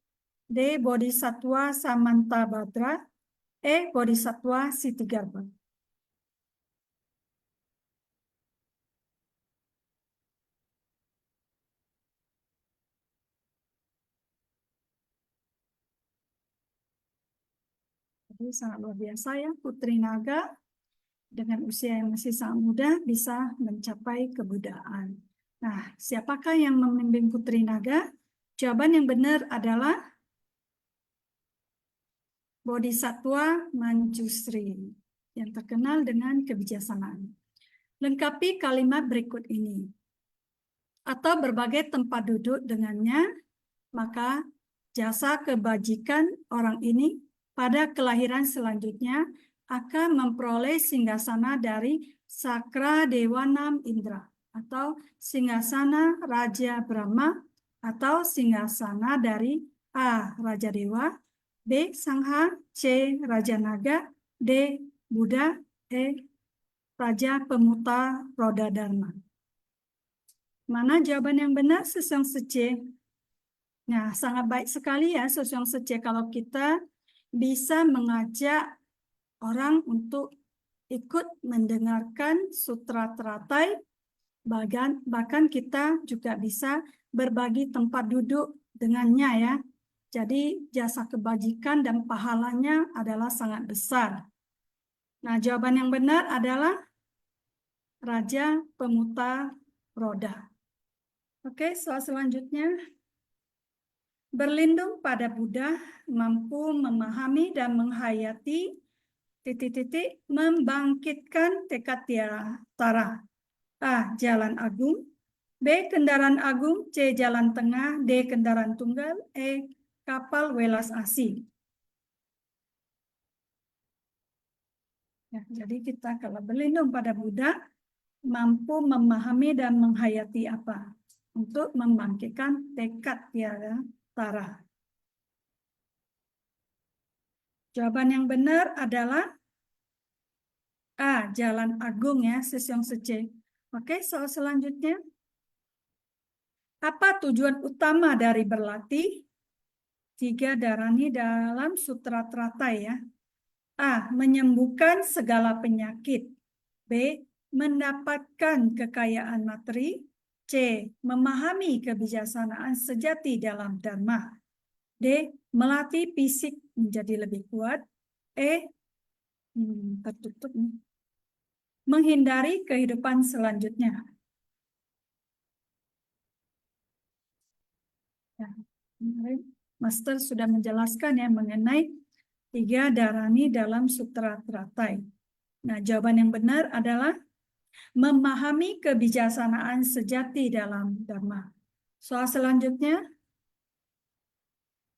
D. Bodhisatwa Samantabhadra. E. Bodhisatwa Sitigarbha. Jadi sangat luar biasa ya, Putri Naga dengan usia yang masih sangat muda bisa mencapai kebudayaan. Nah, siapakah yang membimbing Putri Naga? Jawaban yang benar adalah Bodhisattva Manjusri yang terkenal dengan kebijaksanaan. Lengkapi kalimat berikut ini atau berbagai tempat duduk dengannya, maka jasa kebajikan orang ini pada kelahiran selanjutnya akan memperoleh singgasana dari Sakra Dewa Nam Indra atau singgasana Raja Brahma atau singgasana dari A. Raja Dewa, B. Sangha, C. Raja Naga, D. Buddha, E. Raja Pemuta Roda Dharma. Mana jawaban yang benar, Sesyong Sece? Nah, sangat baik sekali ya Sesyong Sece kalau kita bisa mengajak orang untuk ikut mendengarkan sutra teratai, bahkan kita juga bisa berbagi tempat duduk dengannya ya. Jadi jasa kebajikan dan pahalanya adalah sangat besar. Nah, jawaban yang benar adalah Raja Pemuta Roda. Oke, soal selanjutnya. Berlindung pada Buddha, mampu memahami dan menghayati membangkitkan tekad tiara. A. Jalan agung. B. Kendaraan agung. C. Jalan tengah. D. Kendaraan tunggal. E. Kapal welas asih. Ya, jadi kita kalau berlindung pada Buddha, mampu memahami dan menghayati apa? Untuk membangkitkan tekad tiara tara. Jawaban yang benar adalah A. Jalan agung ya, Sesyong Sece. Oke, soal selanjutnya. Apa tujuan utama dari berlatih? 3 Dharani dalam Sutra Teratai ya. A. Menyembuhkan segala penyakit. B. Mendapatkan kekayaan materi. C. Memahami kebijaksanaan sejati dalam Dharma. D. Melatih fisik menjadi lebih kuat. E. Tertutup nih. Menghindari kehidupan selanjutnya. Ya, Master sudah menjelaskan ya mengenai 3 Dharani dalam Sutra Teratai. Nah, jawaban yang benar adalah memahami kebijaksanaan sejati dalam Dharma. Soal selanjutnya,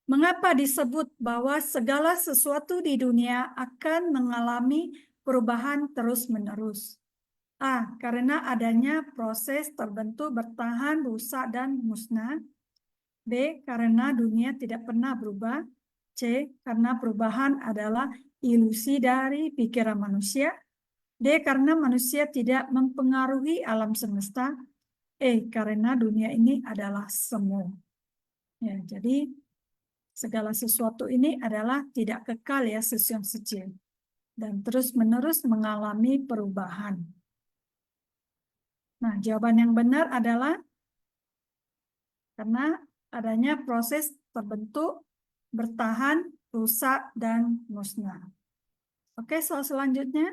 mengapa disebut bahwa segala sesuatu di dunia akan mengalami perubahan terus-menerus? A. Karena adanya proses terbentuk, bertahan, rusak, dan musnah. B. Karena dunia tidak pernah berubah. C. Karena perubahan adalah ilusi dari pikiran manusia. D. Karena manusia tidak mempengaruhi alam semesta. E. Karena dunia ini adalah semu. Ya, jadi segala sesuatu ini adalah tidak kekal ya, Sesyong Sece, dan terus-menerus mengalami perubahan. Nah, jawaban yang benar adalah karena adanya proses terbentuk, bertahan, rusak, dan musnah. Oke, soal selanjutnya.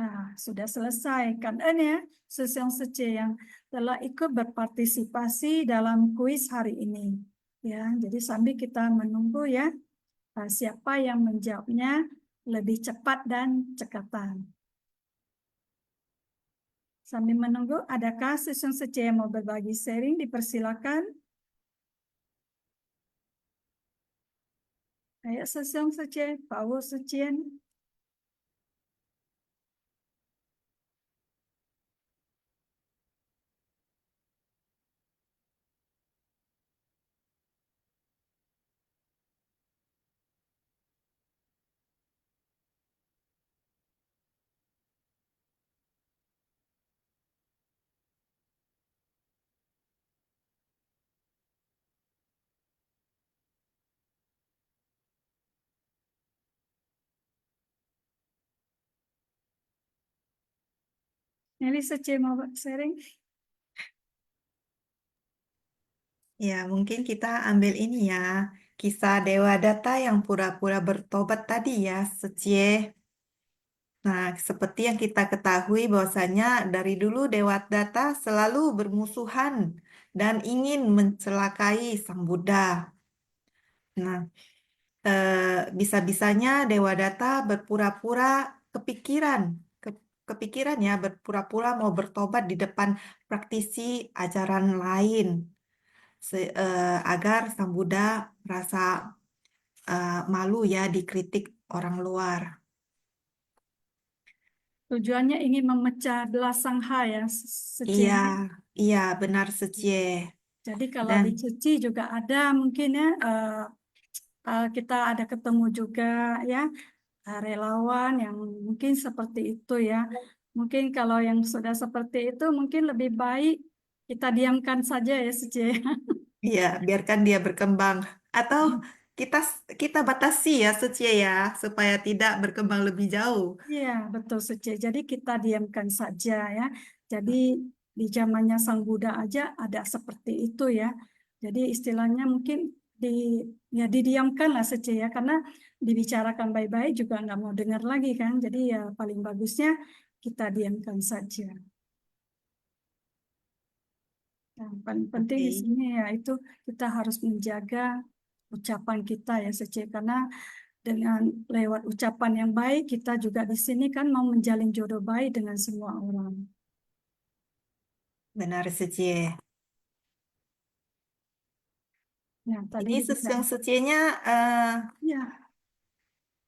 Nah, sudah selesai kan ya, Sesyong Sece yang telah ikut berpartisipasi dalam kuis hari ini. Ya, jadi sambil kita menunggu ya, siapa yang menjawabnya lebih cepat dan cekatan. Sambil menunggu, adakah Sesyong Sece yang mau berbagi sharing? Dipersilakan. Ayo Sesyong Sece, Pak Sucian. Nelly Sece mau sharing? Ya, mungkin kita ambil ini ya, kisah Dewa Data yang pura-pura bertobat tadi ya, Secie. Nah, seperti yang kita ketahui bahwasanya dari dulu Dewa Data selalu bermusuhan dan ingin mencelakai Sang Buddha. Nah, Bisa-bisanya Dewa Data berpura-pura kepikiran, kepikiran ya, berpura-pura mau bertobat di depan praktisi ajaran lain, agar Sang Buddha merasa malu ya dikritik orang luar. Tujuannya ingin memecah belah Sangha ya, Sece. Iya, iya benar Secie. Jadi kalau Dan di Suci juga ada mungkin ya, kita ada ketemu juga ya, relawan yang mungkin seperti itu ya. Mungkin kalau yang sudah seperti itu mungkin lebih baik kita diamkan saja ya, Sece. iya, biarkan dia berkembang. Atau kita kita batasi ya Secie ya, supaya tidak berkembang lebih jauh. Iya, betul Sece. Jadi kita diamkan saja ya. Jadi di zamannya Sang Buddha aja ada seperti itu ya. Jadi istilahnya mungkin di ya didiamkan lah Sece ya, karena dibicarakan baik-baik juga nggak mau dengar lagi kan. Jadi ya paling bagusnya kita diamkan saja. Yang paling penting di Oke. sini ya itu kita harus menjaga ucapan kita ya Sece, karena dengan lewat ucapan yang baik, kita juga di sini kan mau menjalin jodoh baik dengan semua orang. Benar Secie. Ya, tadi Ini juga. Sesyong Secienya Ya,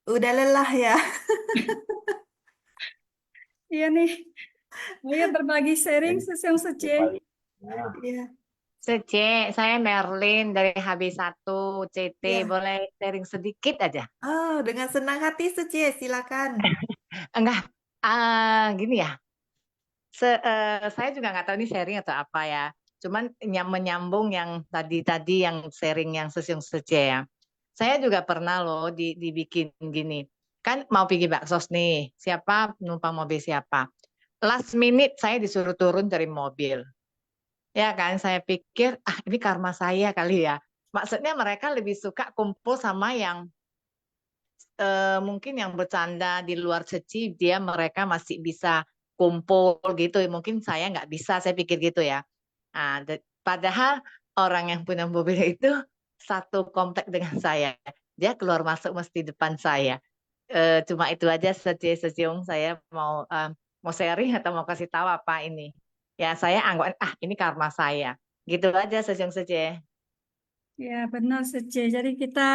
udah lelah ya. iya nih. Ayo berbagi sharing sesiang Sece. Iya. Sece, saya Merlin dari HB1 CT. Ya. Boleh sharing sedikit aja? Oh, dengan senang hati Secie, silakan. Enggak, gini ya. Saya juga nggak tahu ini sharing atau apa ya. Cuman menyambung yang tadi yang sharing yang Sesiung Sece ya. Saya juga pernah loh dibikin gini. Kan mau pergi baksos nih. Siapa penumpang mobil siapa? Last minute saya disuruh turun dari mobil. Ya kan, saya pikir, ini karma saya kali ya. Maksudnya mereka lebih suka kumpul sama yang mungkin yang bercanda di luar Seci, mereka masih bisa kumpul gitu. Mungkin saya nggak bisa, saya pikir gitu ya. Padahal orang yang punya mobil itu satu komplek dengan saya. Dia keluar masuk mesti depan saya. Cuma itu aja Seciung saya mau sharing atau mau kasih tahu apa ini. Ya saya anggap ini karma saya. Gitu aja Seciung Sece. Ya, benar Sece. Jadi kita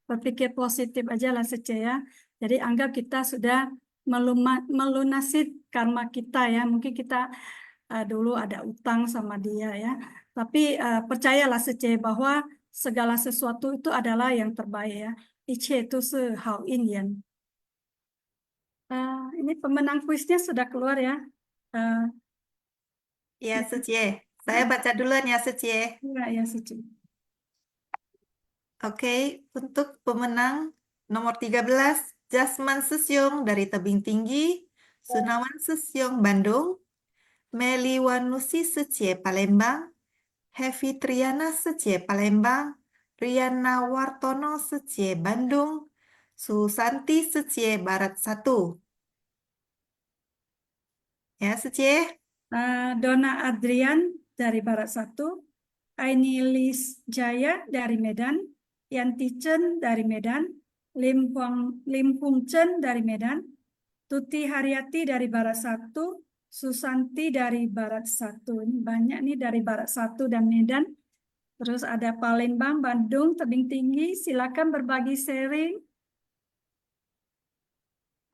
berpikir positif aja lah Sece ya. Jadi anggap kita sudah melunasi karma kita ya. Mungkin kita dulu ada utang sama dia ya. Tapi percayalah Sece bahwa segala sesuatu itu adalah yang terbaik ya. Iche itu sehau Indian. Ini pemenang kuisnya sudah keluar ya. Ya, Secie. Saya baca duluan ya, Secie. Ya, ya Sece. Oke, untuk pemenang nomor 13, Jasman Sesyong dari Tebing Tinggi, Sunawan Sesyong Bandung, Meliwanusi Secie Palembang, Hevi Triana Secie Palembang, Riana Wartono Secie Bandung, Susanti Secie Barat 1. Ya, Secie. Dona Adrian dari Barat 1, Aini Lis Jaya dari Medan, Yanti Chen dari Medan, Lim Hung Chen dari Medan, Tuti Haryati dari Barat 1, Susanti dari Barat 1. Ini banyak nih dari Barat 1 dan Medan. Terus ada Palembang, Bandung, Tebing Tinggi. Silakan berbagi sharing.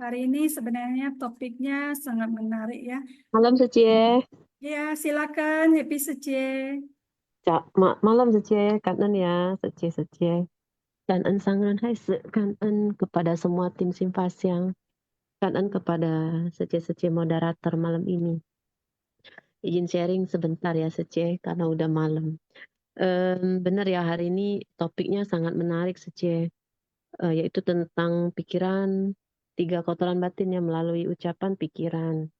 Hari ini sebenarnya topiknya sangat menarik ya. Malam Secie, Ya, silakan Happy Secie. malam Secie, kangen ya Secie. Kangen sangat hai kangen kepada semua tim Simpasiang, kangen kepada Secie moderator malam ini. Izin sharing sebentar ya Secie, karena udah malam. Benar ya, hari ini topiknya sangat menarik Secie, yaitu tentang pikiran, 3 kotoran batin yang melalui ucapan pikiran.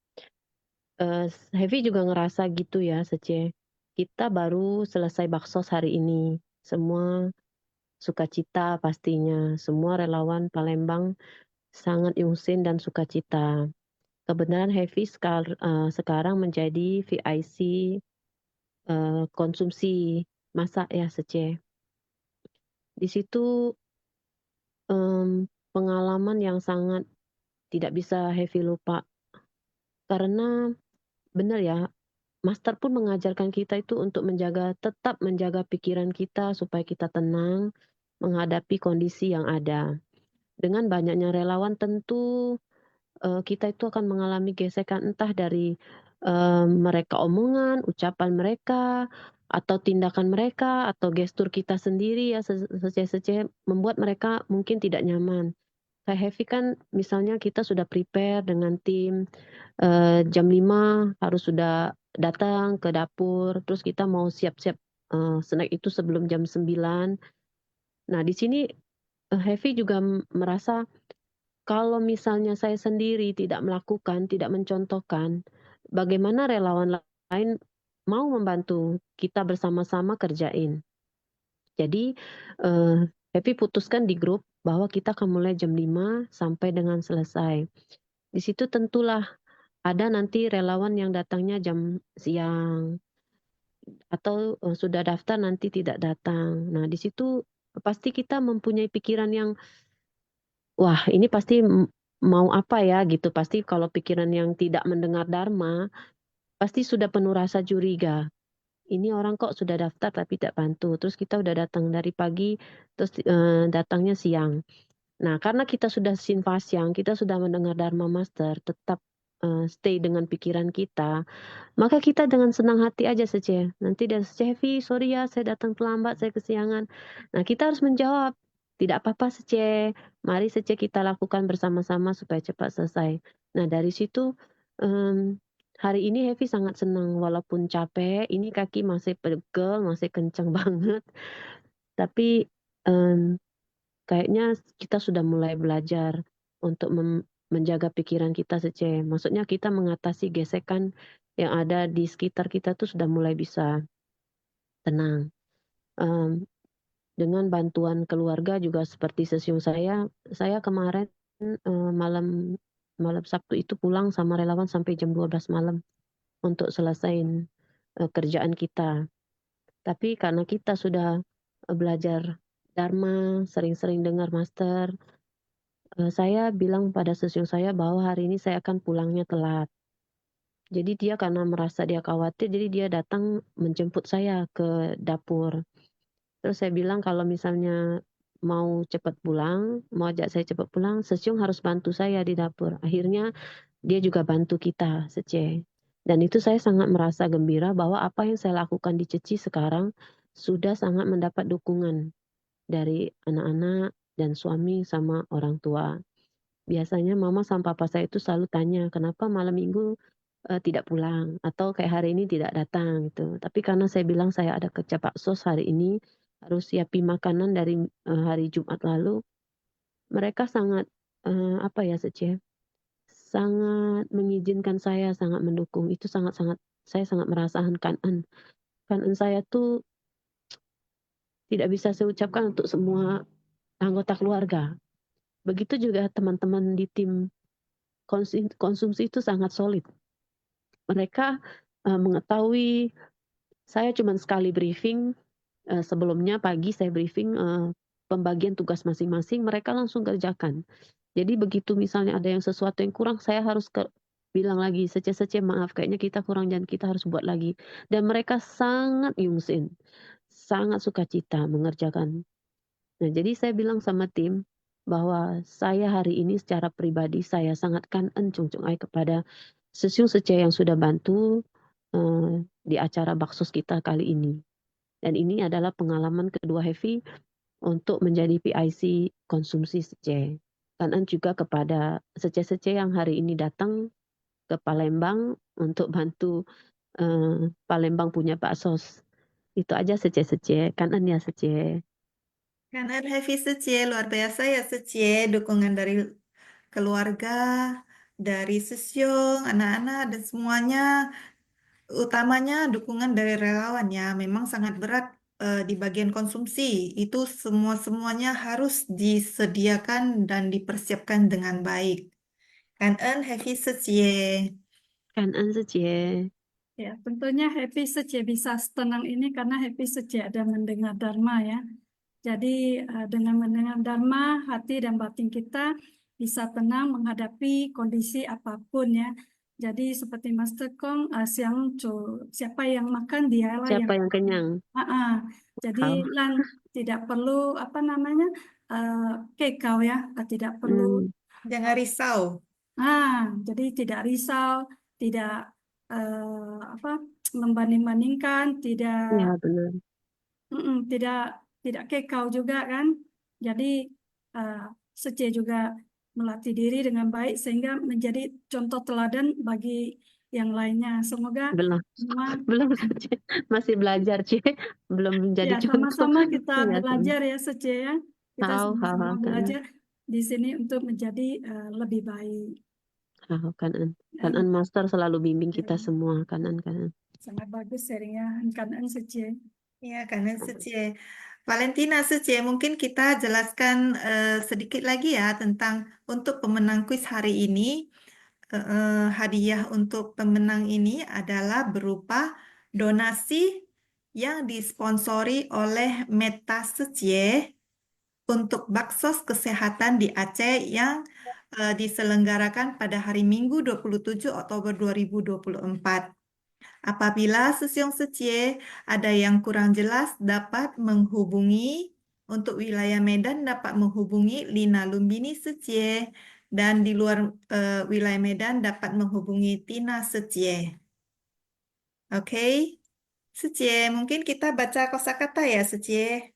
Heavy juga ngerasa gitu ya, Secie. Kita baru selesai baksos hari ini. Semua sukacita pastinya. Semua relawan Palembang sangat yungsin dan sukacita. Kebenaran Heavy sekarang menjadi VIC konsumsi masak ya, Secie. Di situ pengalaman yang sangat tidak bisa Heavy lupa. Karena benar ya, Master pun mengajarkan kita itu untuk tetap menjaga pikiran kita supaya kita tenang menghadapi kondisi yang ada. Dengan banyaknya relawan tentu kita itu akan mengalami gesekan entah dari mereka omongan, ucapan mereka, atau tindakan mereka, atau gestur kita sendiri ya seceh-seceh membuat mereka mungkin tidak nyaman. Kayak Heavy kan misalnya kita sudah prepare dengan tim jam 5 harus sudah datang ke dapur, terus kita mau siap-siap snack itu sebelum jam 9. Nah, di sini Heavy juga merasa kalau misalnya saya sendiri tidak melakukan, tidak mencontohkan, bagaimana relawan lain mau membantu kita bersama-sama kerjain. Jadi Happy putuskan di grup bahwa kita akan mulai jam 5 sampai dengan selesai. Di situ tentulah ada nanti relawan yang datangnya jam siang atau sudah daftar nanti tidak datang. Nah, di situ pasti kita mempunyai pikiran yang wah, ini pasti mau apa ya gitu. Pasti kalau pikiran yang tidak mendengar dharma, pasti sudah penuh rasa curiga. Ini orang kok sudah daftar tapi tidak bantu. Terus kita udah datang dari pagi, terus datangnya siang. Nah, karena kita sudah sinfasyang, kita sudah mendengar Dharma Master, tetap stay dengan pikiran kita, maka kita dengan senang hati aja saja. Nanti dia Heavy, sorry ya saya datang terlambat, saya kesiangan. Nah, kita harus menjawab, tidak apa-apa Sece, mari Sece kita lakukan bersama-sama supaya cepat selesai. Nah, dari situ hari ini Heavy sangat senang, walaupun capek, ini kaki masih pegel, masih kencang banget. Tapi kayaknya kita sudah mulai belajar untuk menjaga pikiran kita Sece. Maksudnya kita mengatasi gesekan yang ada di sekitar kita tuh sudah mulai bisa tenang. Dengan bantuan keluarga juga seperti sesiung saya kemarin malam Sabtu itu pulang sama relawan sampai jam 12 malam untuk selesaiin kerjaan kita. Tapi karena kita sudah belajar Dharma, sering-sering dengar Master, saya bilang pada sesiung saya bahwa hari ini saya akan pulangnya telat. Jadi dia karena merasa dia khawatir, jadi dia datang menjemput saya ke dapur. Terus saya bilang kalau misalnya mau cepat pulang, mau ajak saya cepat pulang, Sesiung harus bantu saya di dapur. Akhirnya dia juga bantu kita, Sece. Dan itu saya sangat merasa gembira bahwa apa yang saya lakukan di Ceci sekarang sudah sangat mendapat dukungan dari anak-anak dan suami sama orang tua. Biasanya mama sama papa saya itu selalu tanya, kenapa malam minggu tidak pulang atau kayak hari ini tidak datang gitu. Tapi karena saya bilang saya ada kerja baksos hari ini, harus siapin makanan dari hari Jumat lalu, mereka sangat apa ya Sece, sangat mengizinkan saya, sangat mendukung. Itu sangat-sangat saya sangat merasakan kanan saya tuh tidak bisa saya ucapkan untuk semua anggota keluarga. Begitu juga teman-teman di tim konsumsi itu sangat solid. Mereka mengetahui saya cuma sekali briefing, sebelumnya pagi saya briefing pembagian tugas masing-masing, mereka langsung kerjakan. Jadi begitu misalnya ada yang sesuatu yang kurang, saya harus bilang lagi, Sece maaf, kayaknya kita kurang dan kita harus buat lagi. Dan mereka sangat yungsin, sangat sukacita mengerjakan. Nah, jadi saya bilang sama tim bahwa saya hari ini secara pribadi saya sangat kanen Chung Ai kepada Sesiung Sece yang sudah bantu di acara baksos kita kali ini. Dan ini adalah pengalaman kedua Heavy untuk menjadi PIC konsumsi Sece. Kanan juga kepada Sece-Sece yang hari ini datang ke Palembang untuk bantu Palembang punya baksos. Itu aja Sece-Sece, kanan ya Sece. Kanan Heavy Secie, luar biasa ya Secie, dukungan dari keluarga, dari Sesiung, anak-anak, dan semuanya. Utamanya dukungan dari relawan ya, memang sangat berat di bagian konsumsi. Itu semuanya harus disediakan dan dipersiapkan dengan baik. Kanan Heavy Secie. Kanan Sece. Ya, tentunya Happy Sece bisa tenang ini karena Happy Sece ada mendengar Dharma ya. Jadi dengan mendengar Dharma, hati dan batin kita bisa tenang menghadapi kondisi apapun ya. Jadi seperti Master Kong, siapa yang makan dialah yang Siapa yang kenyang? Jadi Hao. Lan tidak perlu kekau ya, tidak perlu Jangan risau. jadi tidak risau, tidak membanding-bandingkan, Ya, benar. tidak kekau juga kan. Jadi Sece juga melatih diri dengan baik sehingga menjadi contoh teladan bagi yang lainnya. Semoga Belum, semua belum Cie. Masih belajar, Cie. Belum menjadi ya contoh. sama-sama kita Ya, belajar ya Sece ya. Kita hao, sama-sama kan. belajar di sini untuk menjadi lebih baik. Kanan. Dan Kanan Master selalu bimbing kita semua. Kanan. sangat bagus sharingnya kanan Sece. Ya, karena Sece. Valentina, Sece, mungkin kita jelaskan sedikit lagi ya tentang untuk pemenang kuis hari ini. Hadiah untuk pemenang ini adalah berupa donasi yang disponsori oleh Meta Secie untuk baksos kesehatan di Aceh yang diselenggarakan pada hari Minggu 27 Oktober 2024. Apabila Susyong Secie ada yang kurang jelas dapat menghubungi, untuk wilayah Medan dapat menghubungi Lina Lumbini Secie, dan di luar wilayah Medan dapat menghubungi Tina Secie. Oke, Secie, mungkin kita baca kosakata ya Secie.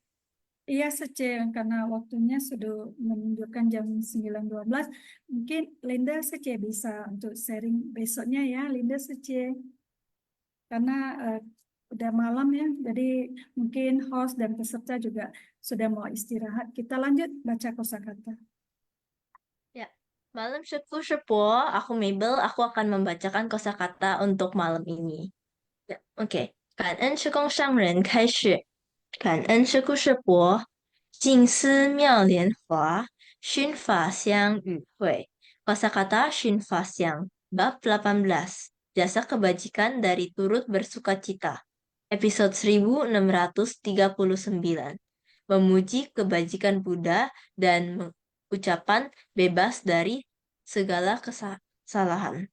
Iya Sece, karena waktunya sudah menunjukkan jam 9.12, mungkin Linda Sece bisa untuk sharing besoknya ya, Linda Sece. Karena udah malam ya, jadi mungkin host dan peserta juga sudah mau istirahat. Kita lanjut baca kosakata. Ya, malam syukur aku Mabel, aku akan membacakan kosakata untuk malam ini. Ya, oke. 感恩是供上人开始，感恩是故事博，静思妙莲华，熏法香与会。Kosakata Shin Fasyang, bab 18. Jasa kebajikan dari turut bersukacita. Episode 1639. Memuji kebajikan Buddha dan ucapan bebas dari segala kesalahan.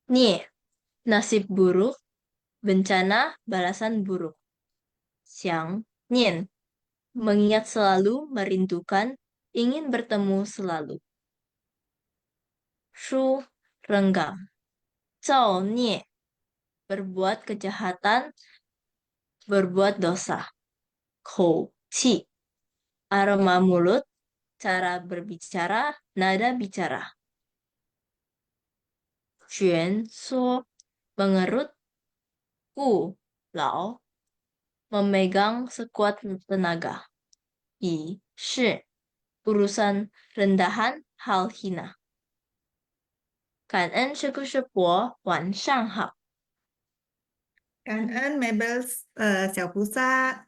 Nie, nasib buruk, bencana, balasan buruk. Xiang, Nian, mengingat selalu, merindukan, ingin bertemu selalu. Shu, renggang. Zhao, Nie, berbuat kejahatan, berbuat dosa. Kou, Qi, aroma mulut, cara berbicara, nada bicara. Juan, So, mengerut. Gu, Lao, memegang sekuat tenaga. Yi, Shi, urusan rendahan, hal hina. 感恩是故事博，晚上好。感恩 Mabel 小菩萨。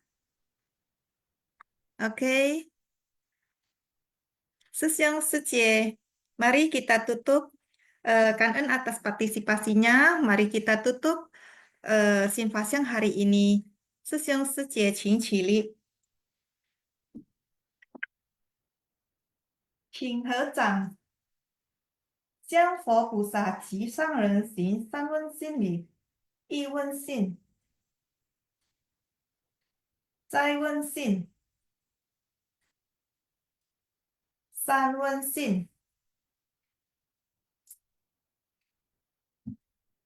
Oke. Susyong Secie, mari kita tutup. Kanen atas partisipasinya. Mari kita tutup Shin Fasyang hari ini. Susyong Secie, Qing Qili. 请合掌，将佛菩萨及上人行三问信礼，一问信，再问信，三问信。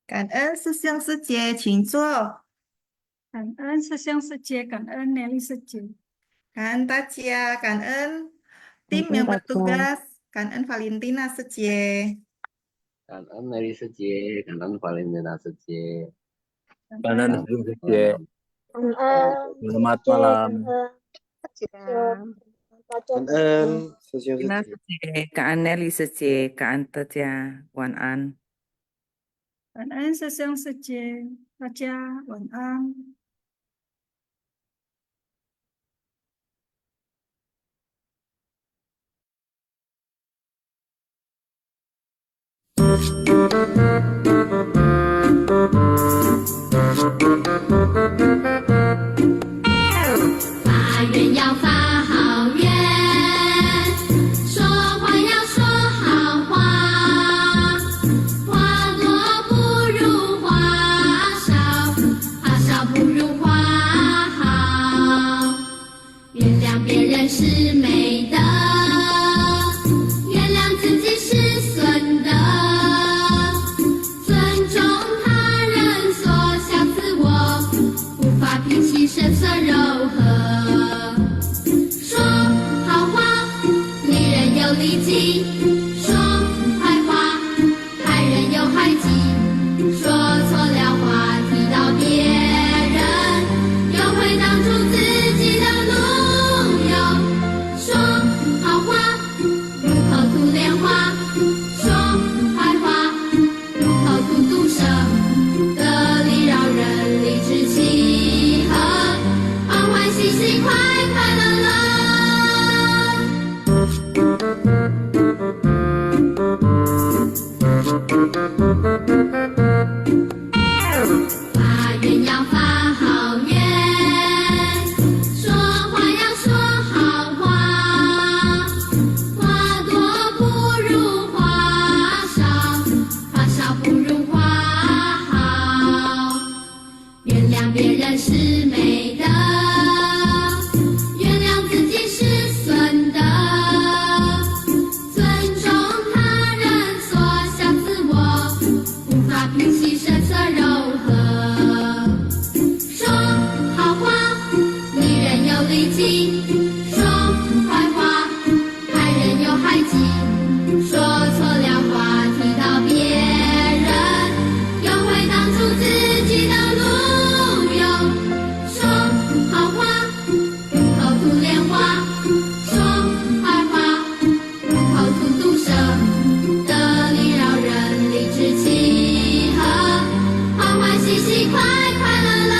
感恩师兄师姐，请坐。感恩师兄师姐，感恩 Nelly 师姐。 感恩大家，感恩 tim 感恩 yang 大家。 bertugas, 感恩 Valentina 师姐。 感恩Mary 师姐，感恩Valentina 师姐，感恩师姐， selamat malam. 感恩师兄师 Ina 姐。 sư chị, cả anh Nelly sư chị, cả anh Tơ Cha, Hoàn An. 感恩师兄师姐，大家晚安。 Thank you. 气声色柔和。说好话，女人有力气；说坏话，害人有害己。说错了话，提到别人，又会挡住自己的路哟。说好话，如口吐莲花；说坏话，如口吐毒蛇。得理饶人，理直气和，欢欢喜喜，快快乐乐。发愿要发好愿，说话要说好话。话多不如话少，话少不如话好。原谅别人是美德，原谅自己是损的。尊重他人所向自我，无法平息声色柔和。说好话，女人有力气；说坏话，害人有害己。说错了话，提到别人，又会挡住自己的路哟。说好话，如口吐莲花；说坏话，如口吐毒蛇。得理饶人，理直气和，欢欢喜喜，快快乐乐。